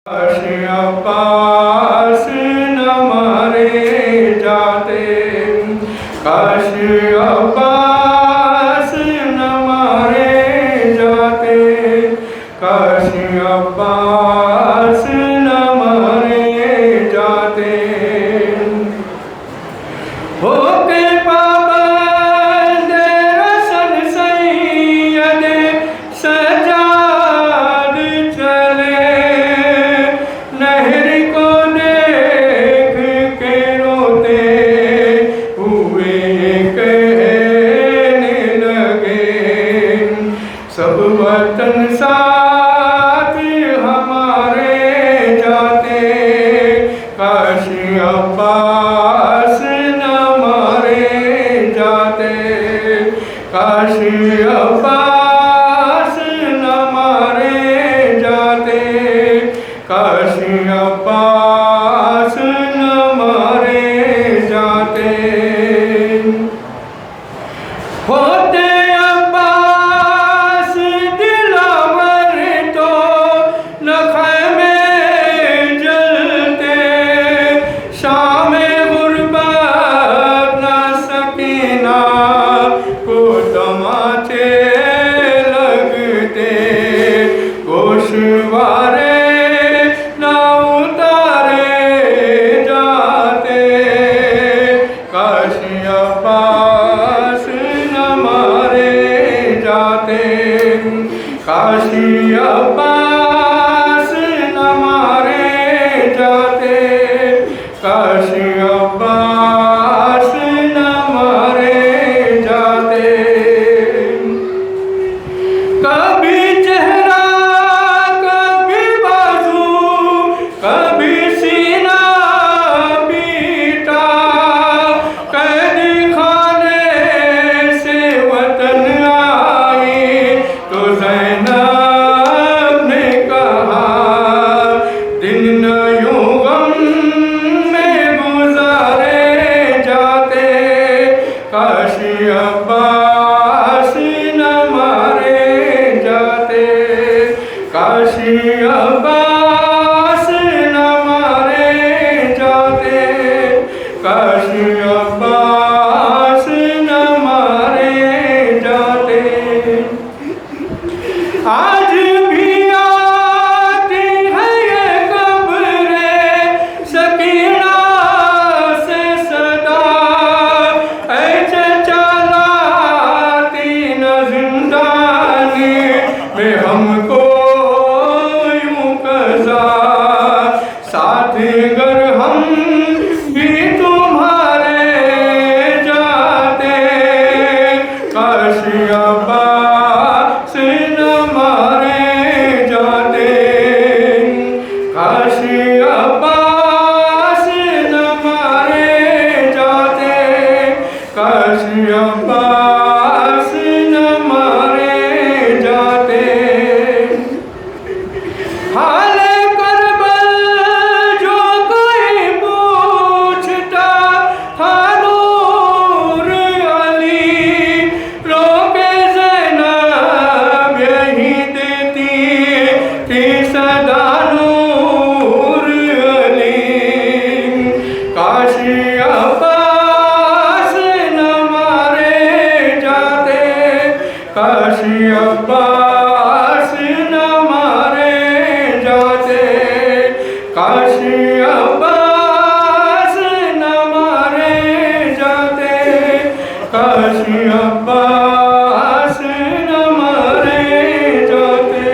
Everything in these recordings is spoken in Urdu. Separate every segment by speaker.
Speaker 1: کاش عباس نہ مارے جاتے، کاش عباس نہ مارے جاتے، کاش عباس نہ مارے جاتے۔ ہو کے پابند رسن سید سجاد چلے، نہر کو دیکھ کے روتے ہوئے کہنے لگے، سب وطن ساتھ ہمارے جاتے، کاش عباس نہ مارے جاتے، کاش عباس نہ مارے جاتے، کاش عباس نہ مارے جاتے۔ ہوتے عباس دلاور تو نہ خیمے جلتے، شام غربت نہ سکینہ کو تماچے لگتے، گوشوارے نہ اتارے جاتے، کاش عباس نہ مارے جاتے، کاش عباس نہ مارے جاتے، کاش عباس نہ مارے جاتے۔ کبھی چہرہ کبھی بازو کبھی سینہ پیٹا، قید خانے سے وطن آئی تو زینب نے کہا، دن نہ یوں غم میں گزارے جاتے، کاش عباس نہ مارے جاتے، کاش عباس نہ مارے جاتے، کاش عباس نہ مارے جاتے۔ آج بھی آتی ہے یہ قبر سکینہ سے صدا، اے چچا لاتی نہ زندانی میں ہم کو یوں قضا، ساتھ گر ہم بھی تمہارے جاتے، کاش عباس نہ مارے جاتے، کاش عباس نہ مارے جاتے، کاش عباس نہ مارے جاتے۔ حال کربل جو کوئی پوچھتا تھا نور علی، روکے زینب یہی دیتی تھی صدا نور علی، کاش عباس نہ مارے جاتے، کاش عباس نہ مارے جاتے، کاش عباس نہ مارے جاتے، کاش عباس نہ مارے جاتے۔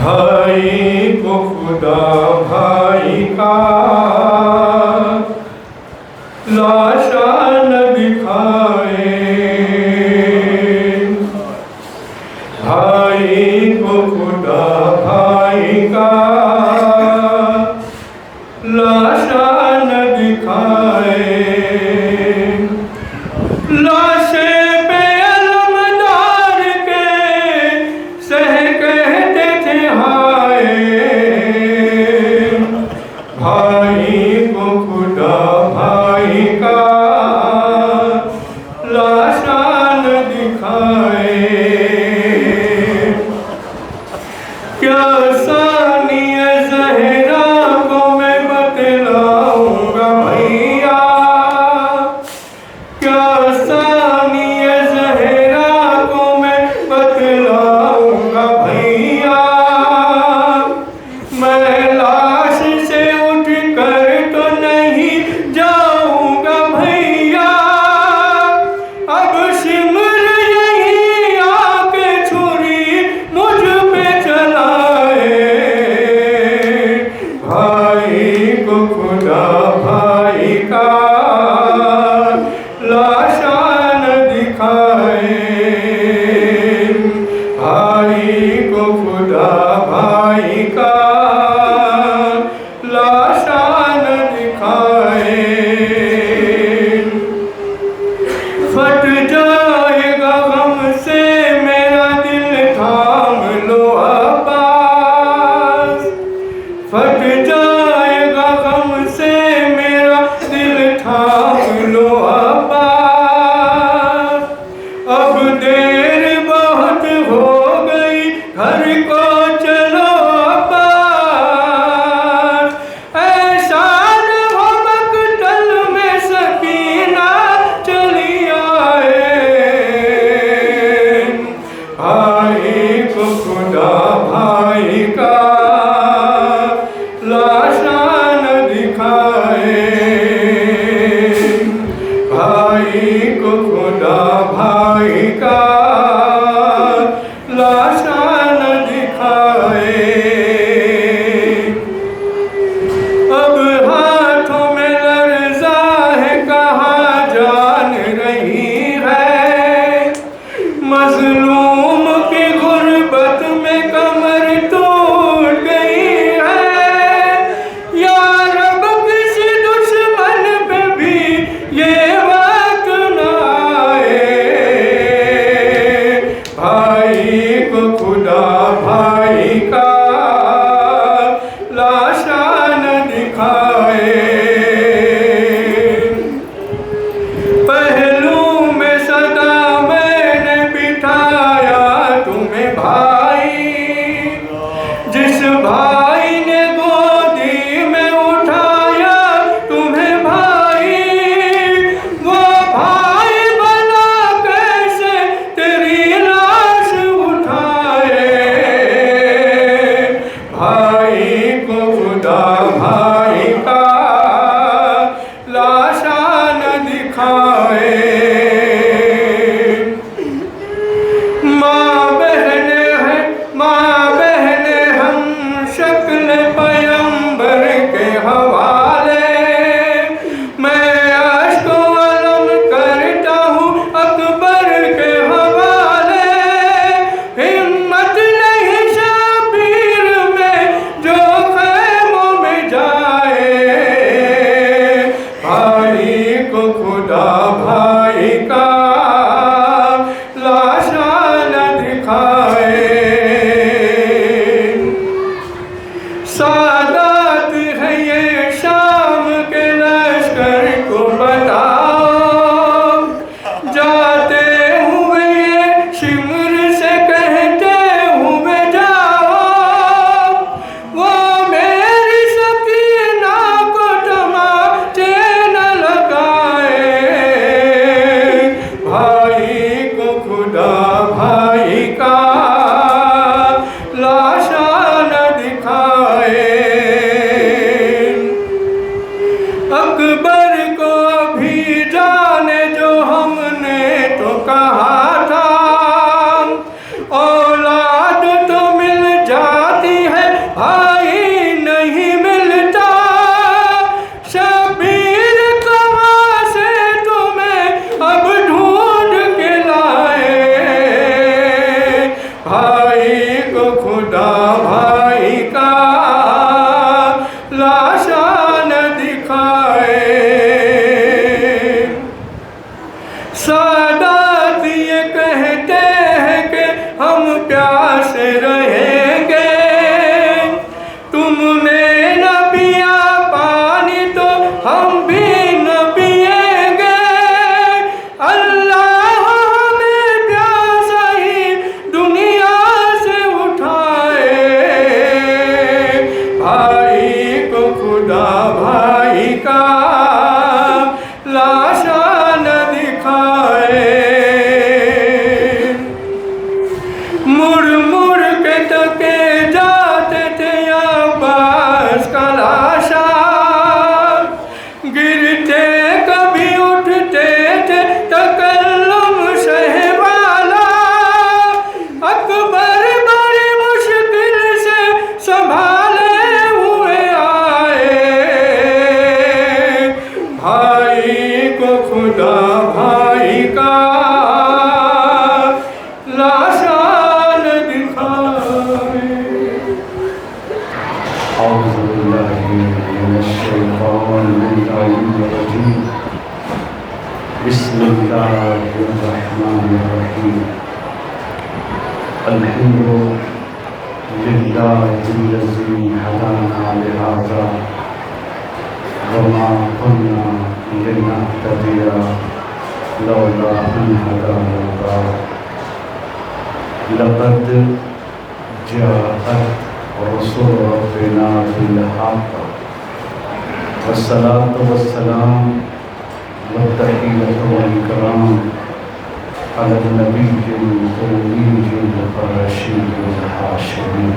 Speaker 1: بھائی کو خدا بھائی کا لاشا نہ دکھائے، بھائی کو خدا بھائی کا لاشا نہ دکھائے، لاشے پہ علمدار دکھائے کیا ثانی زہرا کو میں بتلاؤں گا بھیا کیا ثانی زہرا کو میں بتلاؤں گا بھیا میں لاش سے اٹھ کر تو نہیں جاؤں گا بھیا اب سمر یہی آ کے چھری مجھ پہ چلائے بھائی کو خدا بھائی کا لاشا نہ دکھائے بھائی کو خدا بھائی کا لاشا نہ دکھائے پھٹ جائے گا غم سے میرا دل تھام لو عباس پھٹ جائے گا غم سے میرا دل تھام لو عباس اب دیر بہت ہو گئی گھر کو چلو عباس ایسا نہ ہو مقتل میں سکینہ چلی آئے بھائی کو خدا بھائی کا لاشا نہ دکھائے بھائی کو خدا بھائی کا لاشا نہ دکھائے اب ہاتھوں میں لرزا ہے کہاں جان رہی ہے مظلوم کی غربت میں کمر ٹوٹ گئی ہے یا رب کسی دشمن پہ بھی یہ وقت نہ آئے بھائی کو خدا بھائی کا لاشا نہ دکھائے پہلو میں صدا میں نے بٹھایا تمہیں بھائی جس بھائی نے گودی میں اٹھایا تمہیں بھائی وہ بھائی بنا کیسے تیری لاش اٹھائے بھائی کو خدا بھائی کا لاشا نہ دکھائے ماں بہنیں ہم شکل پیمبر کے حوالے میں اشک و علم کرتا ہوں اکبر کے حوالے ہمت نہیں شبیر میں جو خیموں میں جائے بھائی کو خدا بھائی کا لاشا نہ دکھائے سادات ہے یہ شام کے لشکر کو بتاؤ جاتے ہوئے یہ شمر سے کہتے ہوئے جاؤ وہ میری سکینہ کو تماچے نہ لگائے بھائی کو خدا بھائی کا لاشا نہ دکھائے اکبر کو بھی جانے جو ہم نے تو کہا تھا اولاد تو مل جاتی ہے بھائی نہیں ملتا شبیر کہاں سے تمہیں اب ڈھونڈ کے لائے بھائی کو خدا بھائی کا لاشا نہ دکھائے سادات یہ کہتے ہیں کہ ہم پیاسے رہیں گے تم نے نہ پیا پانی تو ہم بھی نہ پیئیں گے اللہ ہمیں
Speaker 2: الرحيم الحمد لله الذي هدانا لهذا وما كنا لنهتدي لولا أن هدانا الله لقد جاءت رسل ربنا بالحق والصلاة والسلام والتحية والإكرام على النبي الأمي القرشي الهاشمي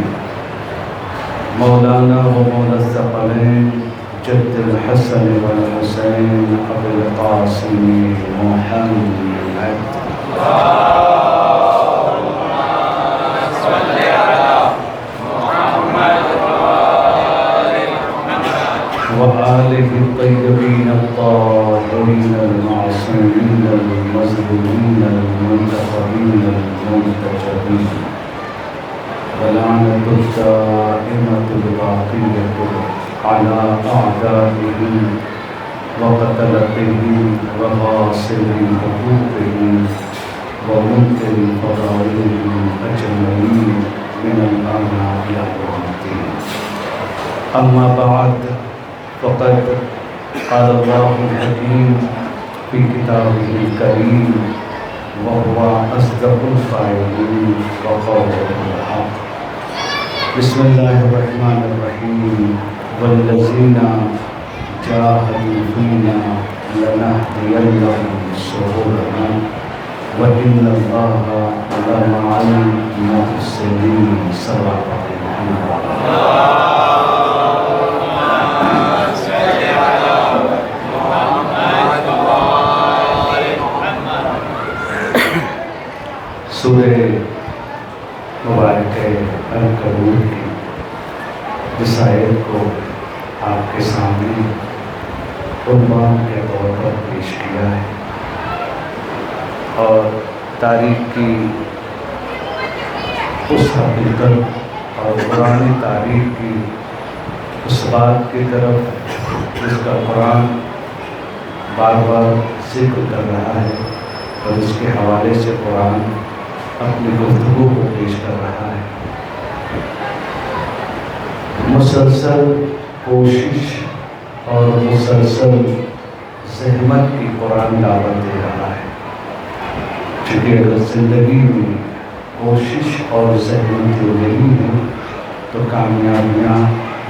Speaker 2: مولانا ومولى الثقلين جد الحسن والحسين أبو القاسم محمد وآله الطيبين الطاهرين المعصومين المظلومين المنتخبين المنتجبين ولعنة الدائمة الباقية على أعدائهم وقتلتهم وغاصبي حقوقهم ومنكر فضائلهم أجمعين من الآن إلى يوم الدين. أما بعد فقد قال الله الحكيم في كتابه الكريم وهو أصدق القائلين وقوله الحق. بسم الله الرحمن الرحيم والذين جاهدوا فينا لنهدينهم سبلنا وإن الله لمع المحسنين. صدق الله. سورہ مبارک العنکبوت کی اس آیت کو آپ کے سامنے عنوان کے طور پر پیش کیا ہے اور تاریخ کی اس حقیقت اور پرانی تاریخ کی اس بات کی طرف جس کا قرآن بار بار ذکر کر رہا ہے اور اس کے حوالے سے قرآن اپنی گفتگو کو پیش کر رہا ہے. مسلسل کوشش اور مسلسل زحمت کی قرآن دعوت دے رہا ہے کیونکہ اگر زندگی میں کوشش اور زحمت جو نہیں ہے تو کامیابیاں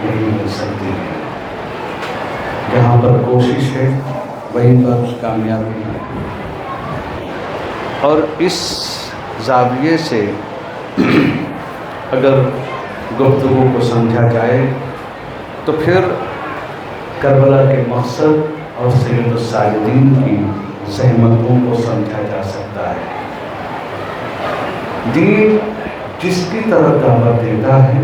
Speaker 2: نہیں مل سکتی ہیں. جہاں پر کوشش ہے وہیں پر کامیابی ہے. اور اس زاویے سے اگر گفتگو کو سمجھا جائے تو پھر کربلا کے مقصد اور سید الساجدین کی زحمتوں کو سمجھا جا سکتا ہے. دین جس کی طرف دعوت دیتا ہے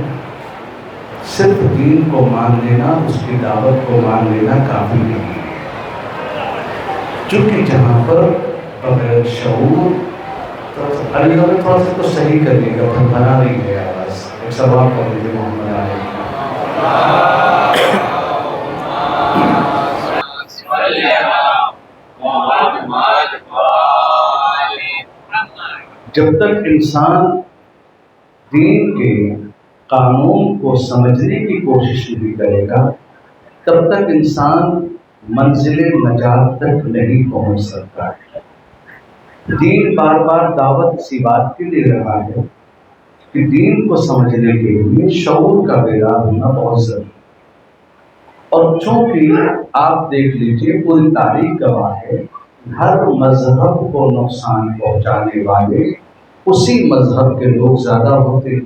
Speaker 2: صرف دین کو مان لینا، اس کی دعوت کو مان لینا کافی نہیں ہے، چونکہ جہاں پر بغیر شعور علی گڑھ تھوڑا سا تو صحیح کریے گا، پھر بنا نہیں گیا. بس ایک سوال کر لیجیے محمد علیہ. جب تک انسان دین کے قانون کو سمجھنے کی کوشش نہیں کرے گا تب تک انسان منزل نجات تک نہیں پہنچ سکتا ہے. دین بار بار دعوت اسی بات کی دے رہا ہے کہ دین کو سمجھنے کے لیے شعور کا بیدار ہونا بہت ضروری ہے. اور چونکہ آپ دیکھ لیجئے پوری تاریخ گواہ ہے ہر مذہب کو نقصان پہنچانے والے اسی مذہب کے لوگ زیادہ ہوتے ہیں،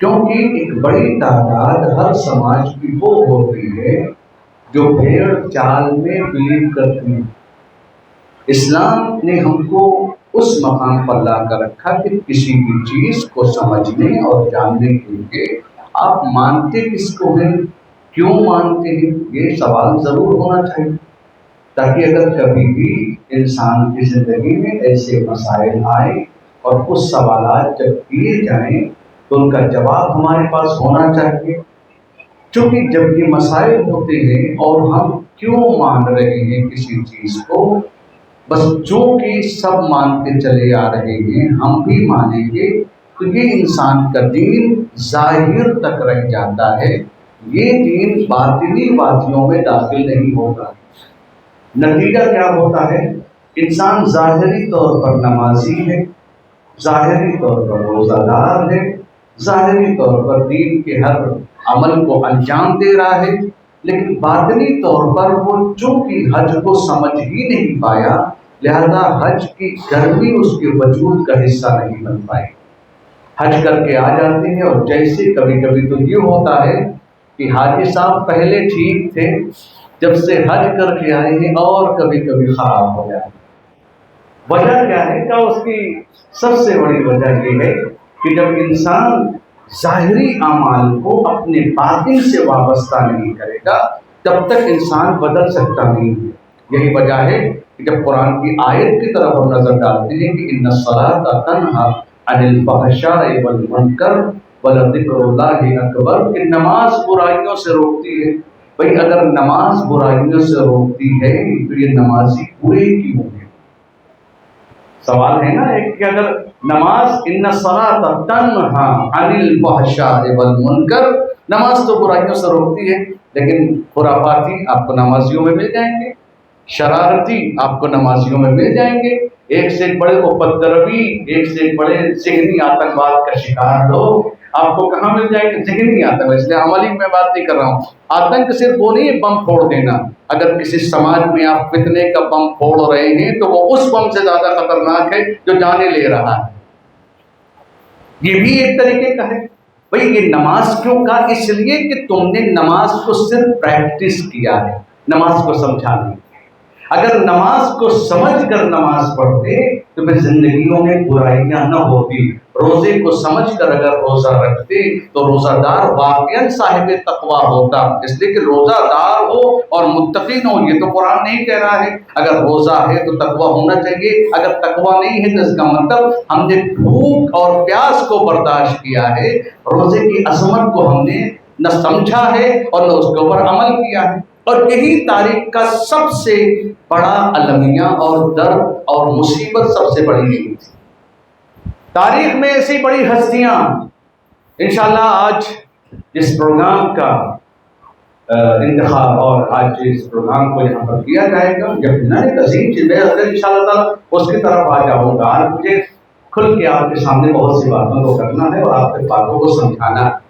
Speaker 2: کیونکہ ایک بڑی تعداد ہر سماج کی وہ ہوتی ہے جو بھیڑ چال میں بلیو کرتی ہیں. اسلام نے ہم کو اس مقام پر لا کر رکھا کہ کسی بھی چیز کو سمجھنے اور جاننے کے لیے آپ مانتے کس کو ہیں، کیوں مانتے ہیں، یہ سوال ضرور ہونا چاہیے، تاکہ اگر کبھی بھی انسان کی زندگی میں ایسے مسائل آئیں اور اس سوالات جب کیے جائیں تو ان کا جواب ہمارے پاس ہونا چاہیے. چونکہ جب یہ مسائل ہوتے ہیں اور ہم کیوں مان رہے ہیں کسی چیز کو، بس چونکہ سب مانتے چلے آ رہے ہیں ہم بھی مانیں گے تو یہ انسان کا دین ظاہر تک رہ جاتا ہے، یہ دین باطنی وادیوں میں داخل نہیں ہوگا۔ نتیجہ کیا ہوتا ہے؟ انسان ظاہری طور پر نمازی ہے، ظاہری طور پر روزہ دار ہے، ظاہری طور پر دین کے ہر عمل کو انجام دے رہا ہے، لیکن باطنی طور پر وہ چونکہ حج کو سمجھ ہی نہیں پایا، لہذا حج کی گرمی اس کے وجود کا حصہ نہیں بن پائی۔ حج کر کے آ جاتے ہیں اور جیسے کبھی کبھی تو یہ ہوتا ہے کہ حاجی صاحب پہلے ٹھیک تھے، جب سے حج کر کے آئے ہیں اور کبھی کبھی خراب ہو جائے۔ وجہ کیا ہے؟ کہ اس کی سب سے بڑی وجہ یہ ہے کہ جب انسان ظاہری اعمال کو اپنے باطن سے وابستہ نہیں کرے گا تب تک انسان بدل سکتا نہیں ہے۔ یہی وجہ ہے کہ جب قرآن کی آیت کی طرف ہم نظر ڈالتے ہیں کہ ان الصلاۃ تنہی عن الفحشاء والمنکر ولذکر اللہ اکبر، کہ نماز برائیوں سے روکتی ہے۔ بھئی اگر نماز برائیوں سے روکتی ہے تو یہ نمازی برے کیوں ہے؟ سوال ہے نا ایک کہ اگر نماز ان الصلاۃ تنہی عن الفحشاء والمنکر، نماز تو برائیوں سے روکتی ہے، لیکن خرافاتی آپ کو نمازیوں میں مل جائیں گے، شرارتی آپ کو نمازیوں میں مل جائیں گے، ایک سے ایک بڑے اپدربی، ایک سے ایک بڑے ذہنی آتنکواد کا شکار لوگ آپ کو کہاں مل جائیں گے؟ ذہنی آتنک، اس لیے عملی میں بات نہیں کر رہا ہوں۔ آتنک صرف وہ نہیں ہے بم پھوڑ دینا، اگر کسی سماج میں آپ فتنے کا بم پھوڑ رہے ہیں تو وہ اس بم سے زیادہ خطرناک ہے جو جانے لے رہا ہے۔ یہ بھی ایک طریقے کا ہے۔ بھئی یہ نماز کیوں کا؟ اس لیے کہ تم نے نماز کو صرف پریکٹس کیا ہے، نماز کو سمجھا نہیں۔ اگر نماز کو سمجھ کر نماز پڑھتے تو پھر زندگیوں میں برائیاں نہ ہوتی۔ روزے کو سمجھ کر اگر روزہ رکھتے تو روزہ دار واقعاً صاحب تقویٰ ہوتا، اس لیے کہ روزہ دار ہو اور متقین ہو، یہ تو قرآن نہیں کہہ رہا ہے۔ اگر روزہ ہے تو تقویٰ ہونا چاہیے، اگر تقویٰ نہیں ہے تو اس کا مطلب ہم نے بھوک اور پیاس کو برداشت کیا ہے، روزے کی عظمت کو ہم نے نہ سمجھا ہے اور نہ اس کے اوپر عمل کیا ہے۔ اور یہی تاریخ کا سب سے بڑا المیہ اور درد اور مصیبت سب سے بڑی یہی تھی۔ تاریخ میں ایسی بڑی ہستیاں، انشاءاللہ آج اس پروگرام کا انتخاب اور آج اس پروگرام کو یہاں پر کیا جائے گا، جب نہ ایک عظیم چیز ہے، انشاءاللہ تعالیٰ اس کی طرف آ جاؤں گا۔ آج مجھے کھل کے آپ کے سامنے بہت سی باتوں کو کرنا ہے اور آپ کے باتوں کو سمجھانا ہے۔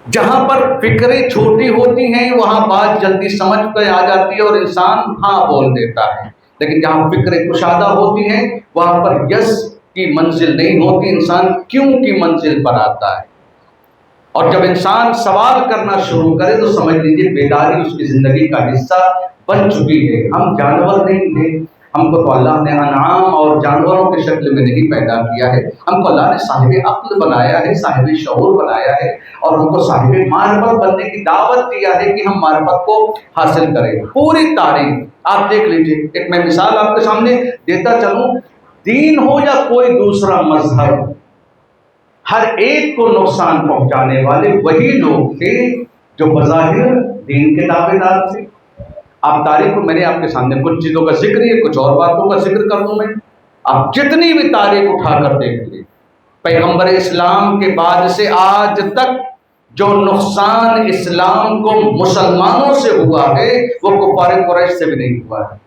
Speaker 2: جہاں پر فکریں چھوٹی ہوتی ہیں وہاں بات جلدی سمجھ پہ آ جاتی ہے اور انسان ہاں بول دیتا ہے، لیکن جہاں فکریں کشادہ ہوتی ہیں وہاں پر یس کی منزل نہیں ہوتی، انسان کیوں کی منزل پر آتا ہے۔ اور جب انسان سوال کرنا شروع کرے تو سمجھ لیجیے بیداری اس کی زندگی کا حصہ بن چکی ہے۔ ہم جانور نہیں تھے، ہم کو تو اللہ نے انعام اور جانوروں کی شکل میں نہیں پیدا کیا ہے، ہم کو اللہ نے صاحب عقل بنایا ہے، صاحب شعور بنایا ہے، اور ہم کو صاحب معرفت بننے کی دعوت دیا ہے کہ ہم معرفت کو حاصل کریں۔ پوری تاریخ آپ دیکھ لیجیے، ایک میں مثال آپ کے سامنے دیتا چلوں، دین ہو یا کوئی دوسرا مذہب، ہر ایک کو نقصان پہنچانے والے وہی لوگ تھے جو بظاہر دین کے دعوے دار تھے۔ آپ تاریخ کو میں نے آپ کے سامنے کچھ چیزوں کا ذکر ہے، کچھ اور باتوں کا ذکر کر دوں میں۔ آپ جتنی بھی تاریخ اٹھا کر دیکھ لیں، پیغمبر اسلام کے بعد سے آج تک جو نقصان اسلام کو مسلمانوں سے ہوا ہے وہ کفار قریش سے بھی نہیں ہوا ہے۔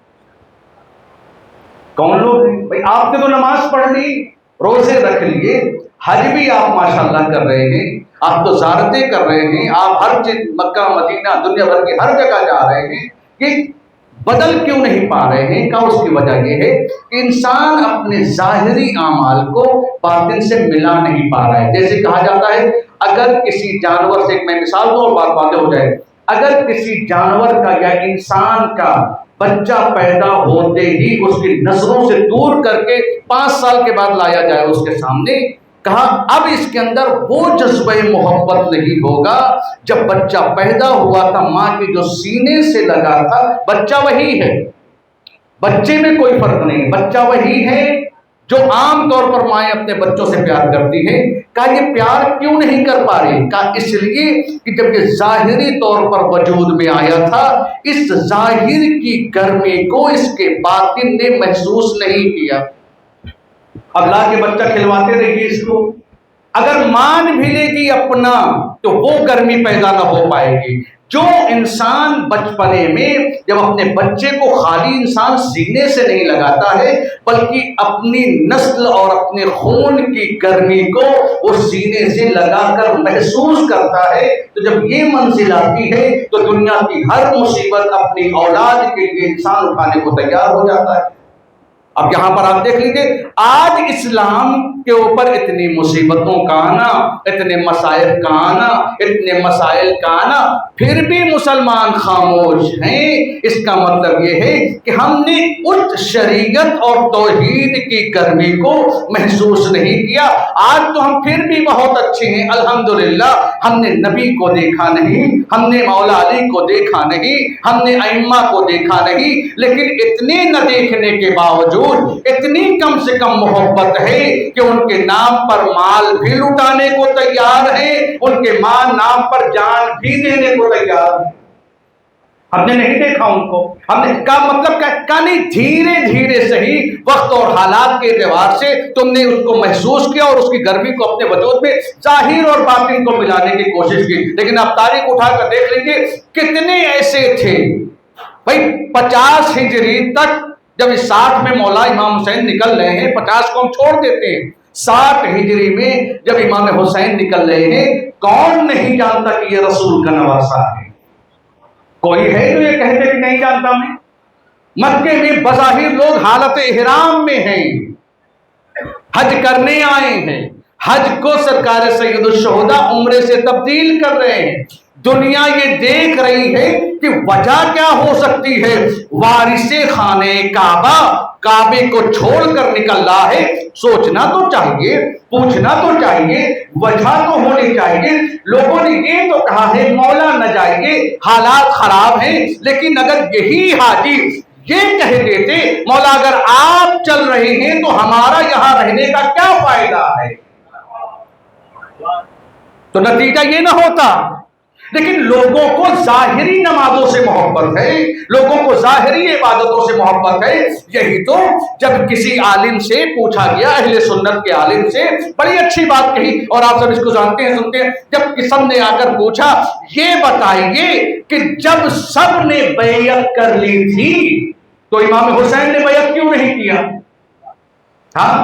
Speaker 2: کون لوگ ہیں؟ بھائی آپ نے تو نماز پڑھ لی، روزے رکھ لیے، حج بھی آپ ماشاءاللہ کر رہے ہیں، آپ تو زیارتیں کر رہے ہیں، آپ ہر چیز مکہ مدینہ دنیا بھر کی ہر جگہ جا رہے ہیں، کہ بدل کیوں نہیں پا رہے ہیں؟ کا اس کی وجہ یہ ہے کہ انسان اپنے ظاہری اعمال کو باطن سے ملا نہیں پا رہا ہے۔ جیسے کہا جاتا ہے اگر کسی جانور سے، ایک میں مثال دوں اور بات واضح ہو جائے، اگر کسی جانور کا یا انسان کا بچہ پیدا ہوتے ہی اس کی نظروں سے دور کر کے 5 سال کے بعد لایا جائے اس کے سامنے، کہا اب اس کے اندر وہ جذبہ محبت نہیں ہوگا جب بچہ پیدا ہوا تھا، ماں کے جو سینے سے لگا تھا، بچہ وہی ہے، بچے میں کوئی فرق نہیں، بچہ وہی ہے جو عام طور پر مائیں اپنے بچوں سے پیار کرتی ہیں، کہا یہ پیار کیوں نہیں کر پا رہی؟ کہا اس لیے کہ جب یہ ظاہری طور پر وجود میں آیا تھا، اس ظاہر کی گرمی کو اس کے باطن نے محسوس نہیں کیا۔ اب لا کے بچہ کھلواتے رہیے اس کو، اگر مان بھی لے گی اپنا تو وہ گرمی پیدا نہ ہو پائے گی۔ جو انسان بچپنے میں جب اپنے بچے کو خالی انسان سینے سے نہیں لگاتا ہے، بلکہ اپنی نسل اور اپنے خون کی گرمی کو وہ سینے سے لگا کر محسوس کرتا ہے، تو جب یہ منزل آتی ہے تو دنیا کی ہر مصیبت اپنی اولاد کے لیے انسان اٹھانے کو تیار ہو جاتا ہے۔ اب یہاں پر آپ دیکھ لیجیے، آج اسلام کے اوپر اتنی مصیبتوں کا آنا، اتنے مسائل کا آنا، اتنے مسائل کا آنا، پھر بھی مسلمان خاموش ہیں۔ اس کا مطلب یہ ہے کہ ہم نے اس شریعت اور توحید کی گرمی کو محسوس نہیں کیا۔ آج تو ہم پھر بھی بہت اچھے ہیں الحمدللہ، ہم نے نبی کو دیکھا نہیں، ہم نے مولا علی کو دیکھا نہیں، ہم نے ائمہ کو دیکھا نہیں، لیکن اتنے نہ دیکھنے کے باوجود اتنی کم سے کم محبت ہے کہ ان کے نام پر مال بھی لٹانے کو تیار ہے، ان کے نام پر جان بھی دینے کو تیار ہے۔ ہم نے نہیں دیکھا ان کو، ہم نے کہا مطلب کیا نہیں، دھیرے دھیرے صحیح وقت اور حالات کے اعتبار سے تم نے اس کو محسوس کیا اور اس کی گرمی کو اپنے وجود میں ظاہر اور باطن کو ملانے کی کوشش کی۔ لیکن آپ تاریخ اٹھا کر دیکھ لیجیے کتنے ایسے تھے بھائی، 50 ہجری تک جب اس 60 میں مولا امام حسین نکل رہے ہیں، 50 کو ہم چھوڑ دیتے ہیں، 60 ہجری میں جب امام حسین نکل رہے ہیں، کون نہیں جانتا کہ یہ رسول کا نواسہ ہے؟ کوئی ہے جو یہ کہتے کہ نہیں جانتا میں؟ مکے میں بظاہر لوگ حالت احرام میں ہیں، حج کرنے آئے ہیں، حج کو سرکار سید الشہداء عمرے سے تبدیل کر رہے ہیں۔ دنیا یہ دیکھ رہی ہے کہ وجہ کیا ہو سکتی ہے، وارث خانہ کعبہ کعبے کو چھوڑ کر نکل رہا ہے، سوچنا تو چاہیے، پوچھنا تو چاہیے، وجہ تو ہونی چاہیے۔ لوگوں نے یہ تو کہا ہے مولا نہ جائیے، حالات خراب ہیں، لیکن اگر یہی حاجی یہ کہہ دیتے مولا اگر آپ چل رہے ہیں تو ہمارا یہاں رہنے کا کیا فائدہ ہے، تو نتیجہ یہ نہ ہوتا۔ لیکن لوگوں کو ظاہری نمازوں سے محبت ہے، لوگوں کو ظاہری عبادتوں سے محبت ہے۔ یہی تو جب کسی عالم سے پوچھا گیا، اہل سنت کے عالم سے، بڑی اچھی بات کہی اور آپ سب اس کو جانتے ہیں سنتے ہیں، جب کسی نے آ کر پوچھا یہ بتائیے کہ جب سب نے بیعت کر لی تھی تو امام حسین نے بیعت کیوں نہیں کیا؟ ہاں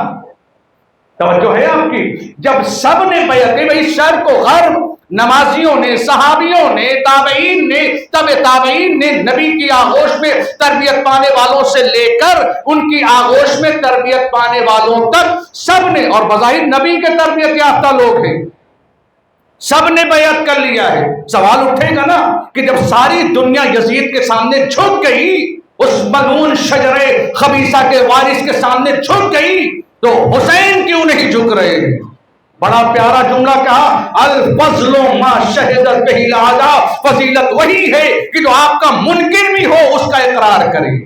Speaker 2: توجہ ہے آپ کی؟ جب سب نے بیعت، بھائی شرق و غرب، نمازیوں نے، صحابیوں نے، تابعین نے، تابعین نے، نبی کی آغوش میں تربیت پانے والوں سے لے کر ان کی آغوش میں تربیت پانے والوں تک سب نے، اور بظاہر نبی کے تربیت یافتہ لوگ ہیں، سب نے بیعت کر لیا ہے۔ سوال اٹھے گا نا کہ جب ساری دنیا یزید کے سامنے جھک گئی، اس ملعون شجرے خبیثہ کے وارث کے سامنے جھک گئی، تو حسین کیوں نہیں جھک رہے؟ بڑا پیارا جملہ کہا، الفضل ما شہدت بہ الاعداء، فضیلت وہی ہے کہ جو آپ کا منکر بھی ہو اس کا اقرار کرے۔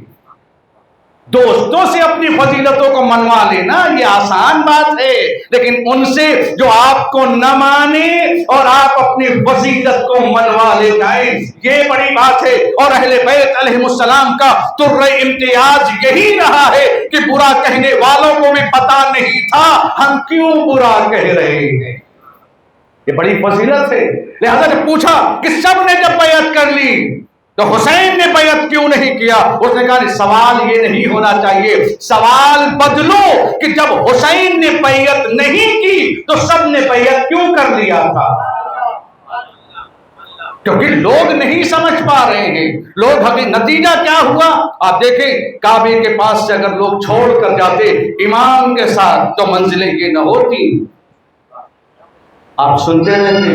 Speaker 2: دوستوں سے اپنی فضیلتوں کو منوا لینا یہ آسان بات ہے، لیکن ان سے جو آپ کو نہ مانے اور آپ اپنی فضیلت کو منوا لے جائیں، یہ بڑی بات ہے۔ اور اہل بیت علیہ السلام کا ترہ امتیاز یہی رہا ہے کہ برا کہنے والوں کو بھی پتا نہیں تھا ہم کیوں برا کہہ رہے ہیں، یہ بڑی فضیلت ہے۔ لہذا جب پوچھا کہ سب نے جب بیعت کر لی تو حسین نے بیعت کیوں نہیں کیا، اس نے کہا سوال یہ نہیں ہونا چاہیے، سوال بدلو کہ جب حسین نے بیعت نہیں کی تو سب نے بیعت کیوں کر لیا تھا؟ کیونکہ لوگ نہیں سمجھ پا رہے ہیں، لوگ نتیجہ کیا ہوا آپ دیکھیں، کعبے کے پاس سے اگر لوگ چھوڑ کر جاتے امام کے ساتھ تو منزلیں یہ نہ ہوتی۔ آپ سنتے رہتے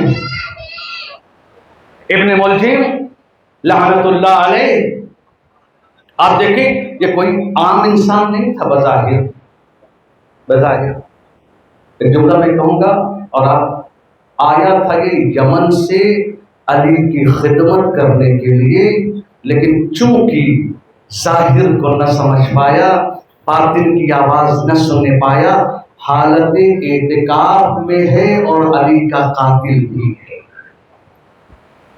Speaker 2: ابن ملجم لعنت اللہ علیہ، آپ دیکھیں یہ کوئی عام انسان نہیں تھا بظاہر ایک جملہ میں کہوں گا، اور آپ آیا تھا یہ یمن سے علی کی خدمت کرنے کے لیے، لیکن چونکہ ظاہر کو نہ سمجھ پایا، باطن کی آواز نہ سننے پایا، حالت اعتکاف میں ہے اور علی کا قاتل بھی ہے۔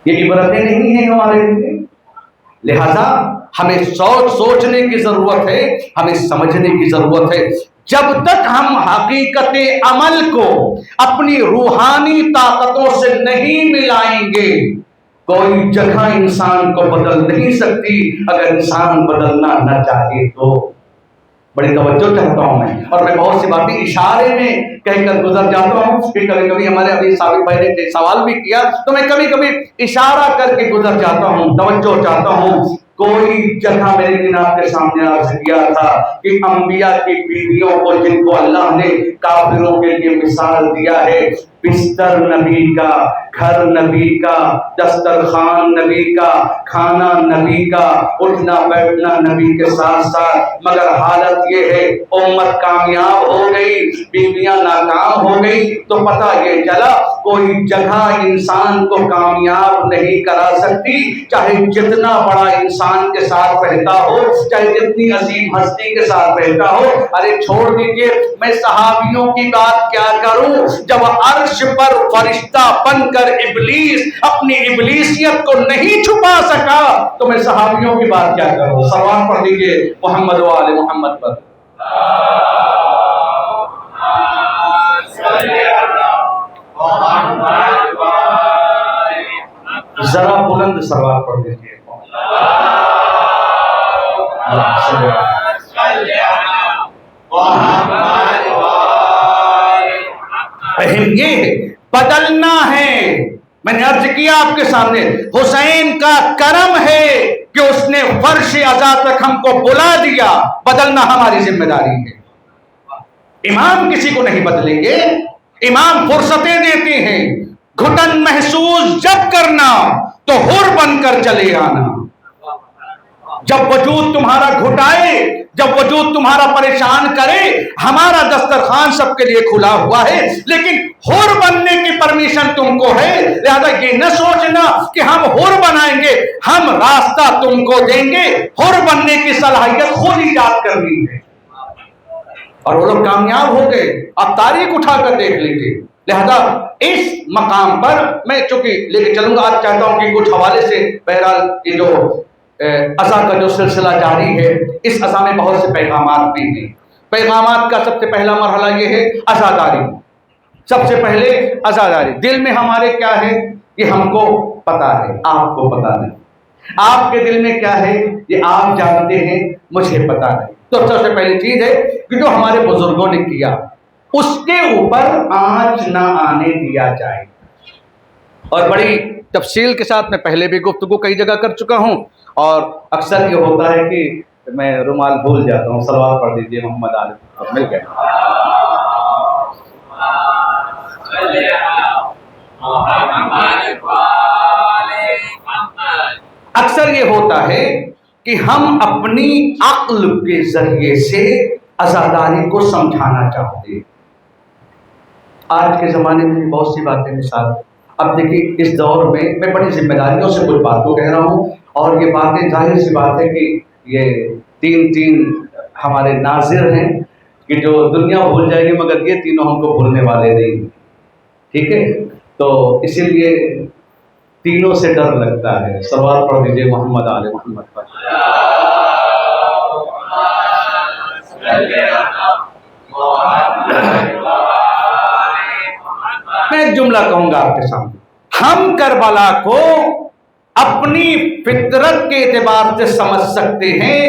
Speaker 2: یہ عبرتیں نہیں ہیں ہمارے لیے؟ لہذا ہمیں سوچنے کی ضرورت ہے، ہمیں سمجھنے کی ضرورت ہے۔ جب تک ہم حقیقت عمل کو اپنی روحانی طاقتوں سے نہیں ملائیں گے، کوئی جگہ انسان کو بدل نہیں سکتی اگر انسان بدلنا نہ چاہے تو۔ بڑی توجہ چاہتا ہوں میں، اور میں بہت سی باتیں اشارے میں کہہ کر گزر جاتا ہوں، پھر کبھی کبھی ہمارے ابھی ثابت بھائی نے سوال بھی کیا تو میں کبھی کبھی اشارہ کر کے گزر جاتا ہوں، توجہ چاہتا ہوں۔ کوئی جگہ میں نے دن آپ کے سامنے عرض کیا تھا کہ انبیاء کی بیویوں کو جن کو اللہ نے کافروں کے لیے مثال دیا ہے، بستر نبی کا، گھر نبی کا، دسترخوان نبی کا، کھانا نبی کا، اٹھنا بیٹھنا نبی کے ساتھ ساتھ، مگر حالت یہ ہے امت کامیاب ہو گئی، بیویاں ناکام ہو گئی، تو پتہ یہ چلا کوئی جگہ انسان کو کامیاب نہیں کرا سکتی، چاہے جتنا بڑا انسان کے ساتھ رہتا ہو، چاہے جتنی عظیم ہستی کے ساتھ رہتا ہو۔ ارے چھوڑ دیجئے، میں صحابیوں کی بات کیا کروں، جب عرش پر فرشتہ بن کر ابلیس اپنی ابلیسیت کو نہیں چھپا سکا تو میں صحابیوں کی بات کیا کروں۔ سلام پڑھ دیجئے محمد و آل محمد پر۔ ذرا بلند سلوات پڑھ دیجئے۔ فہم یہ ہے، بدلنا ہے۔ میں نے عرض کیا آپ کے سامنے، حسین کا کرم ہے کہ اس نے فرش عزا تک ہم کو بلا دیا، بدلنا ہماری ذمہ داری ہے۔ امام کسی کو نہیں بدلیں گے، امام فرصتیں دیتے ہیں، گھٹن محسوس جب کرنا تو حر بن کر چلے آنا۔ جب وجود تمہارا گھٹائے، جب وجود تمہارا پریشان کرے، ہمارا دسترخوان سب کے لیے کھلا ہوا ہے، لیکن حر بننے کی پرمیشن تم کو ہے۔ لہذا یہ نہ سوچنا کہ ہم حر بنائیں گے، ہم راستہ تم کو دیں گے، حر بننے کی صلاحیت خود ایجاد کرنی ہے۔ اور وہ لوگ کامیاب ہو گئے، اب تاریخ اٹھا کر دیکھ لیجیے۔ لہذا اس مقام پر میں چونکہ لے کے چلوں گا، آج چاہتا ہوں کہ کچھ حوالے سے بہرحال یہ جو عزا کا جو سلسلہ جاری ہے، اس عزا میں بہت سے پیغامات بھی ہیں۔ پیغامات کا سب سے پہلا مرحلہ یہ ہے عزاداری۔ سب سے پہلے عزاداری، دل میں ہمارے کیا ہے یہ ہم کو پتا ہے، آپ کو پتا نہیں۔ آپ کے دل میں کیا ہے یہ آپ جانتے ہیں، مجھے پتا نہیں۔ تو سب سے پہلی چیز ہے کہ جو ہمارے بزرگوں نے کیا اس کے اوپر آنچ نہ آنے دیا جائے۔ اور بڑی تفصیل کے ساتھ میں پہلے بھی گفتگو کئی جگہ کر چکا ہوں، اور اکثر یہ ہوتا ہے کہ میں رومال بھول جاتا ہوں۔ صلوات پڑھ دیجیے محمد علی مل گئے۔ اکثر یہ ہوتا ہے کہ ہم اپنی عقل کے ذریعے سے عزاداری کو سمجھانا چاہتے ہیں۔ آج کے زمانے میں بہت سی باتیں مثال، اب دیکھیے اس دور میں بڑی ذمہ داریوں سے کچھ باتوں کہہ رہا ہوں، اور یہ باتیں ظاہر سی بات ہے کہ یہ تین ہمارے ناظر ہیں کہ جو دنیا بھول جائے گی، مگر یہ تینوں ہم کو بھولنے والے نہیں، ٹھیک ہے؟ تو اسی لیے تینوں سے ڈر لگتا ہے۔ سوال پڑھ دیجیے محمد آل محمد پر۔ میں ایک جملہ کہوں گا آپ کے سامنے، ہم کربلا کو اپنی فطرت کے اعتبار سے سمجھ سکتے ہیں،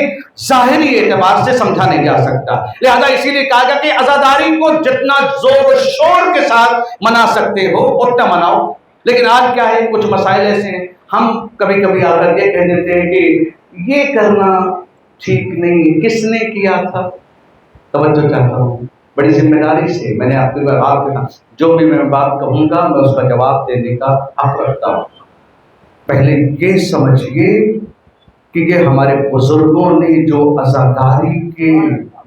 Speaker 2: ظاہری اعتبار سے سمجھا نہیں جا سکتا۔ لہذا اسی لیے کہا گیا کہ عزاداری کو جتنا زور و شور کے ساتھ منا سکتے ہو اتنا مناؤ۔ لیکن آج کیا ہے، کچھ مسائل ایسے ہیں، ہم کبھی کبھی آ کر یہ کہہ دیتے ہیں کہ یہ کرنا ٹھیک نہیں، کس نے کیا تھا؟ توجہ چاہتا ہوں، بڑی ذمہ داری سے میں نے آپ کے بات کہا، جو بھی میں بات کہوں گا میں اس کا جواب دینے کا حق رکھتا ہوں۔ پہلے یہ سمجھیے کہ یہ ہمارے بزرگوں نے جو عزاداری کے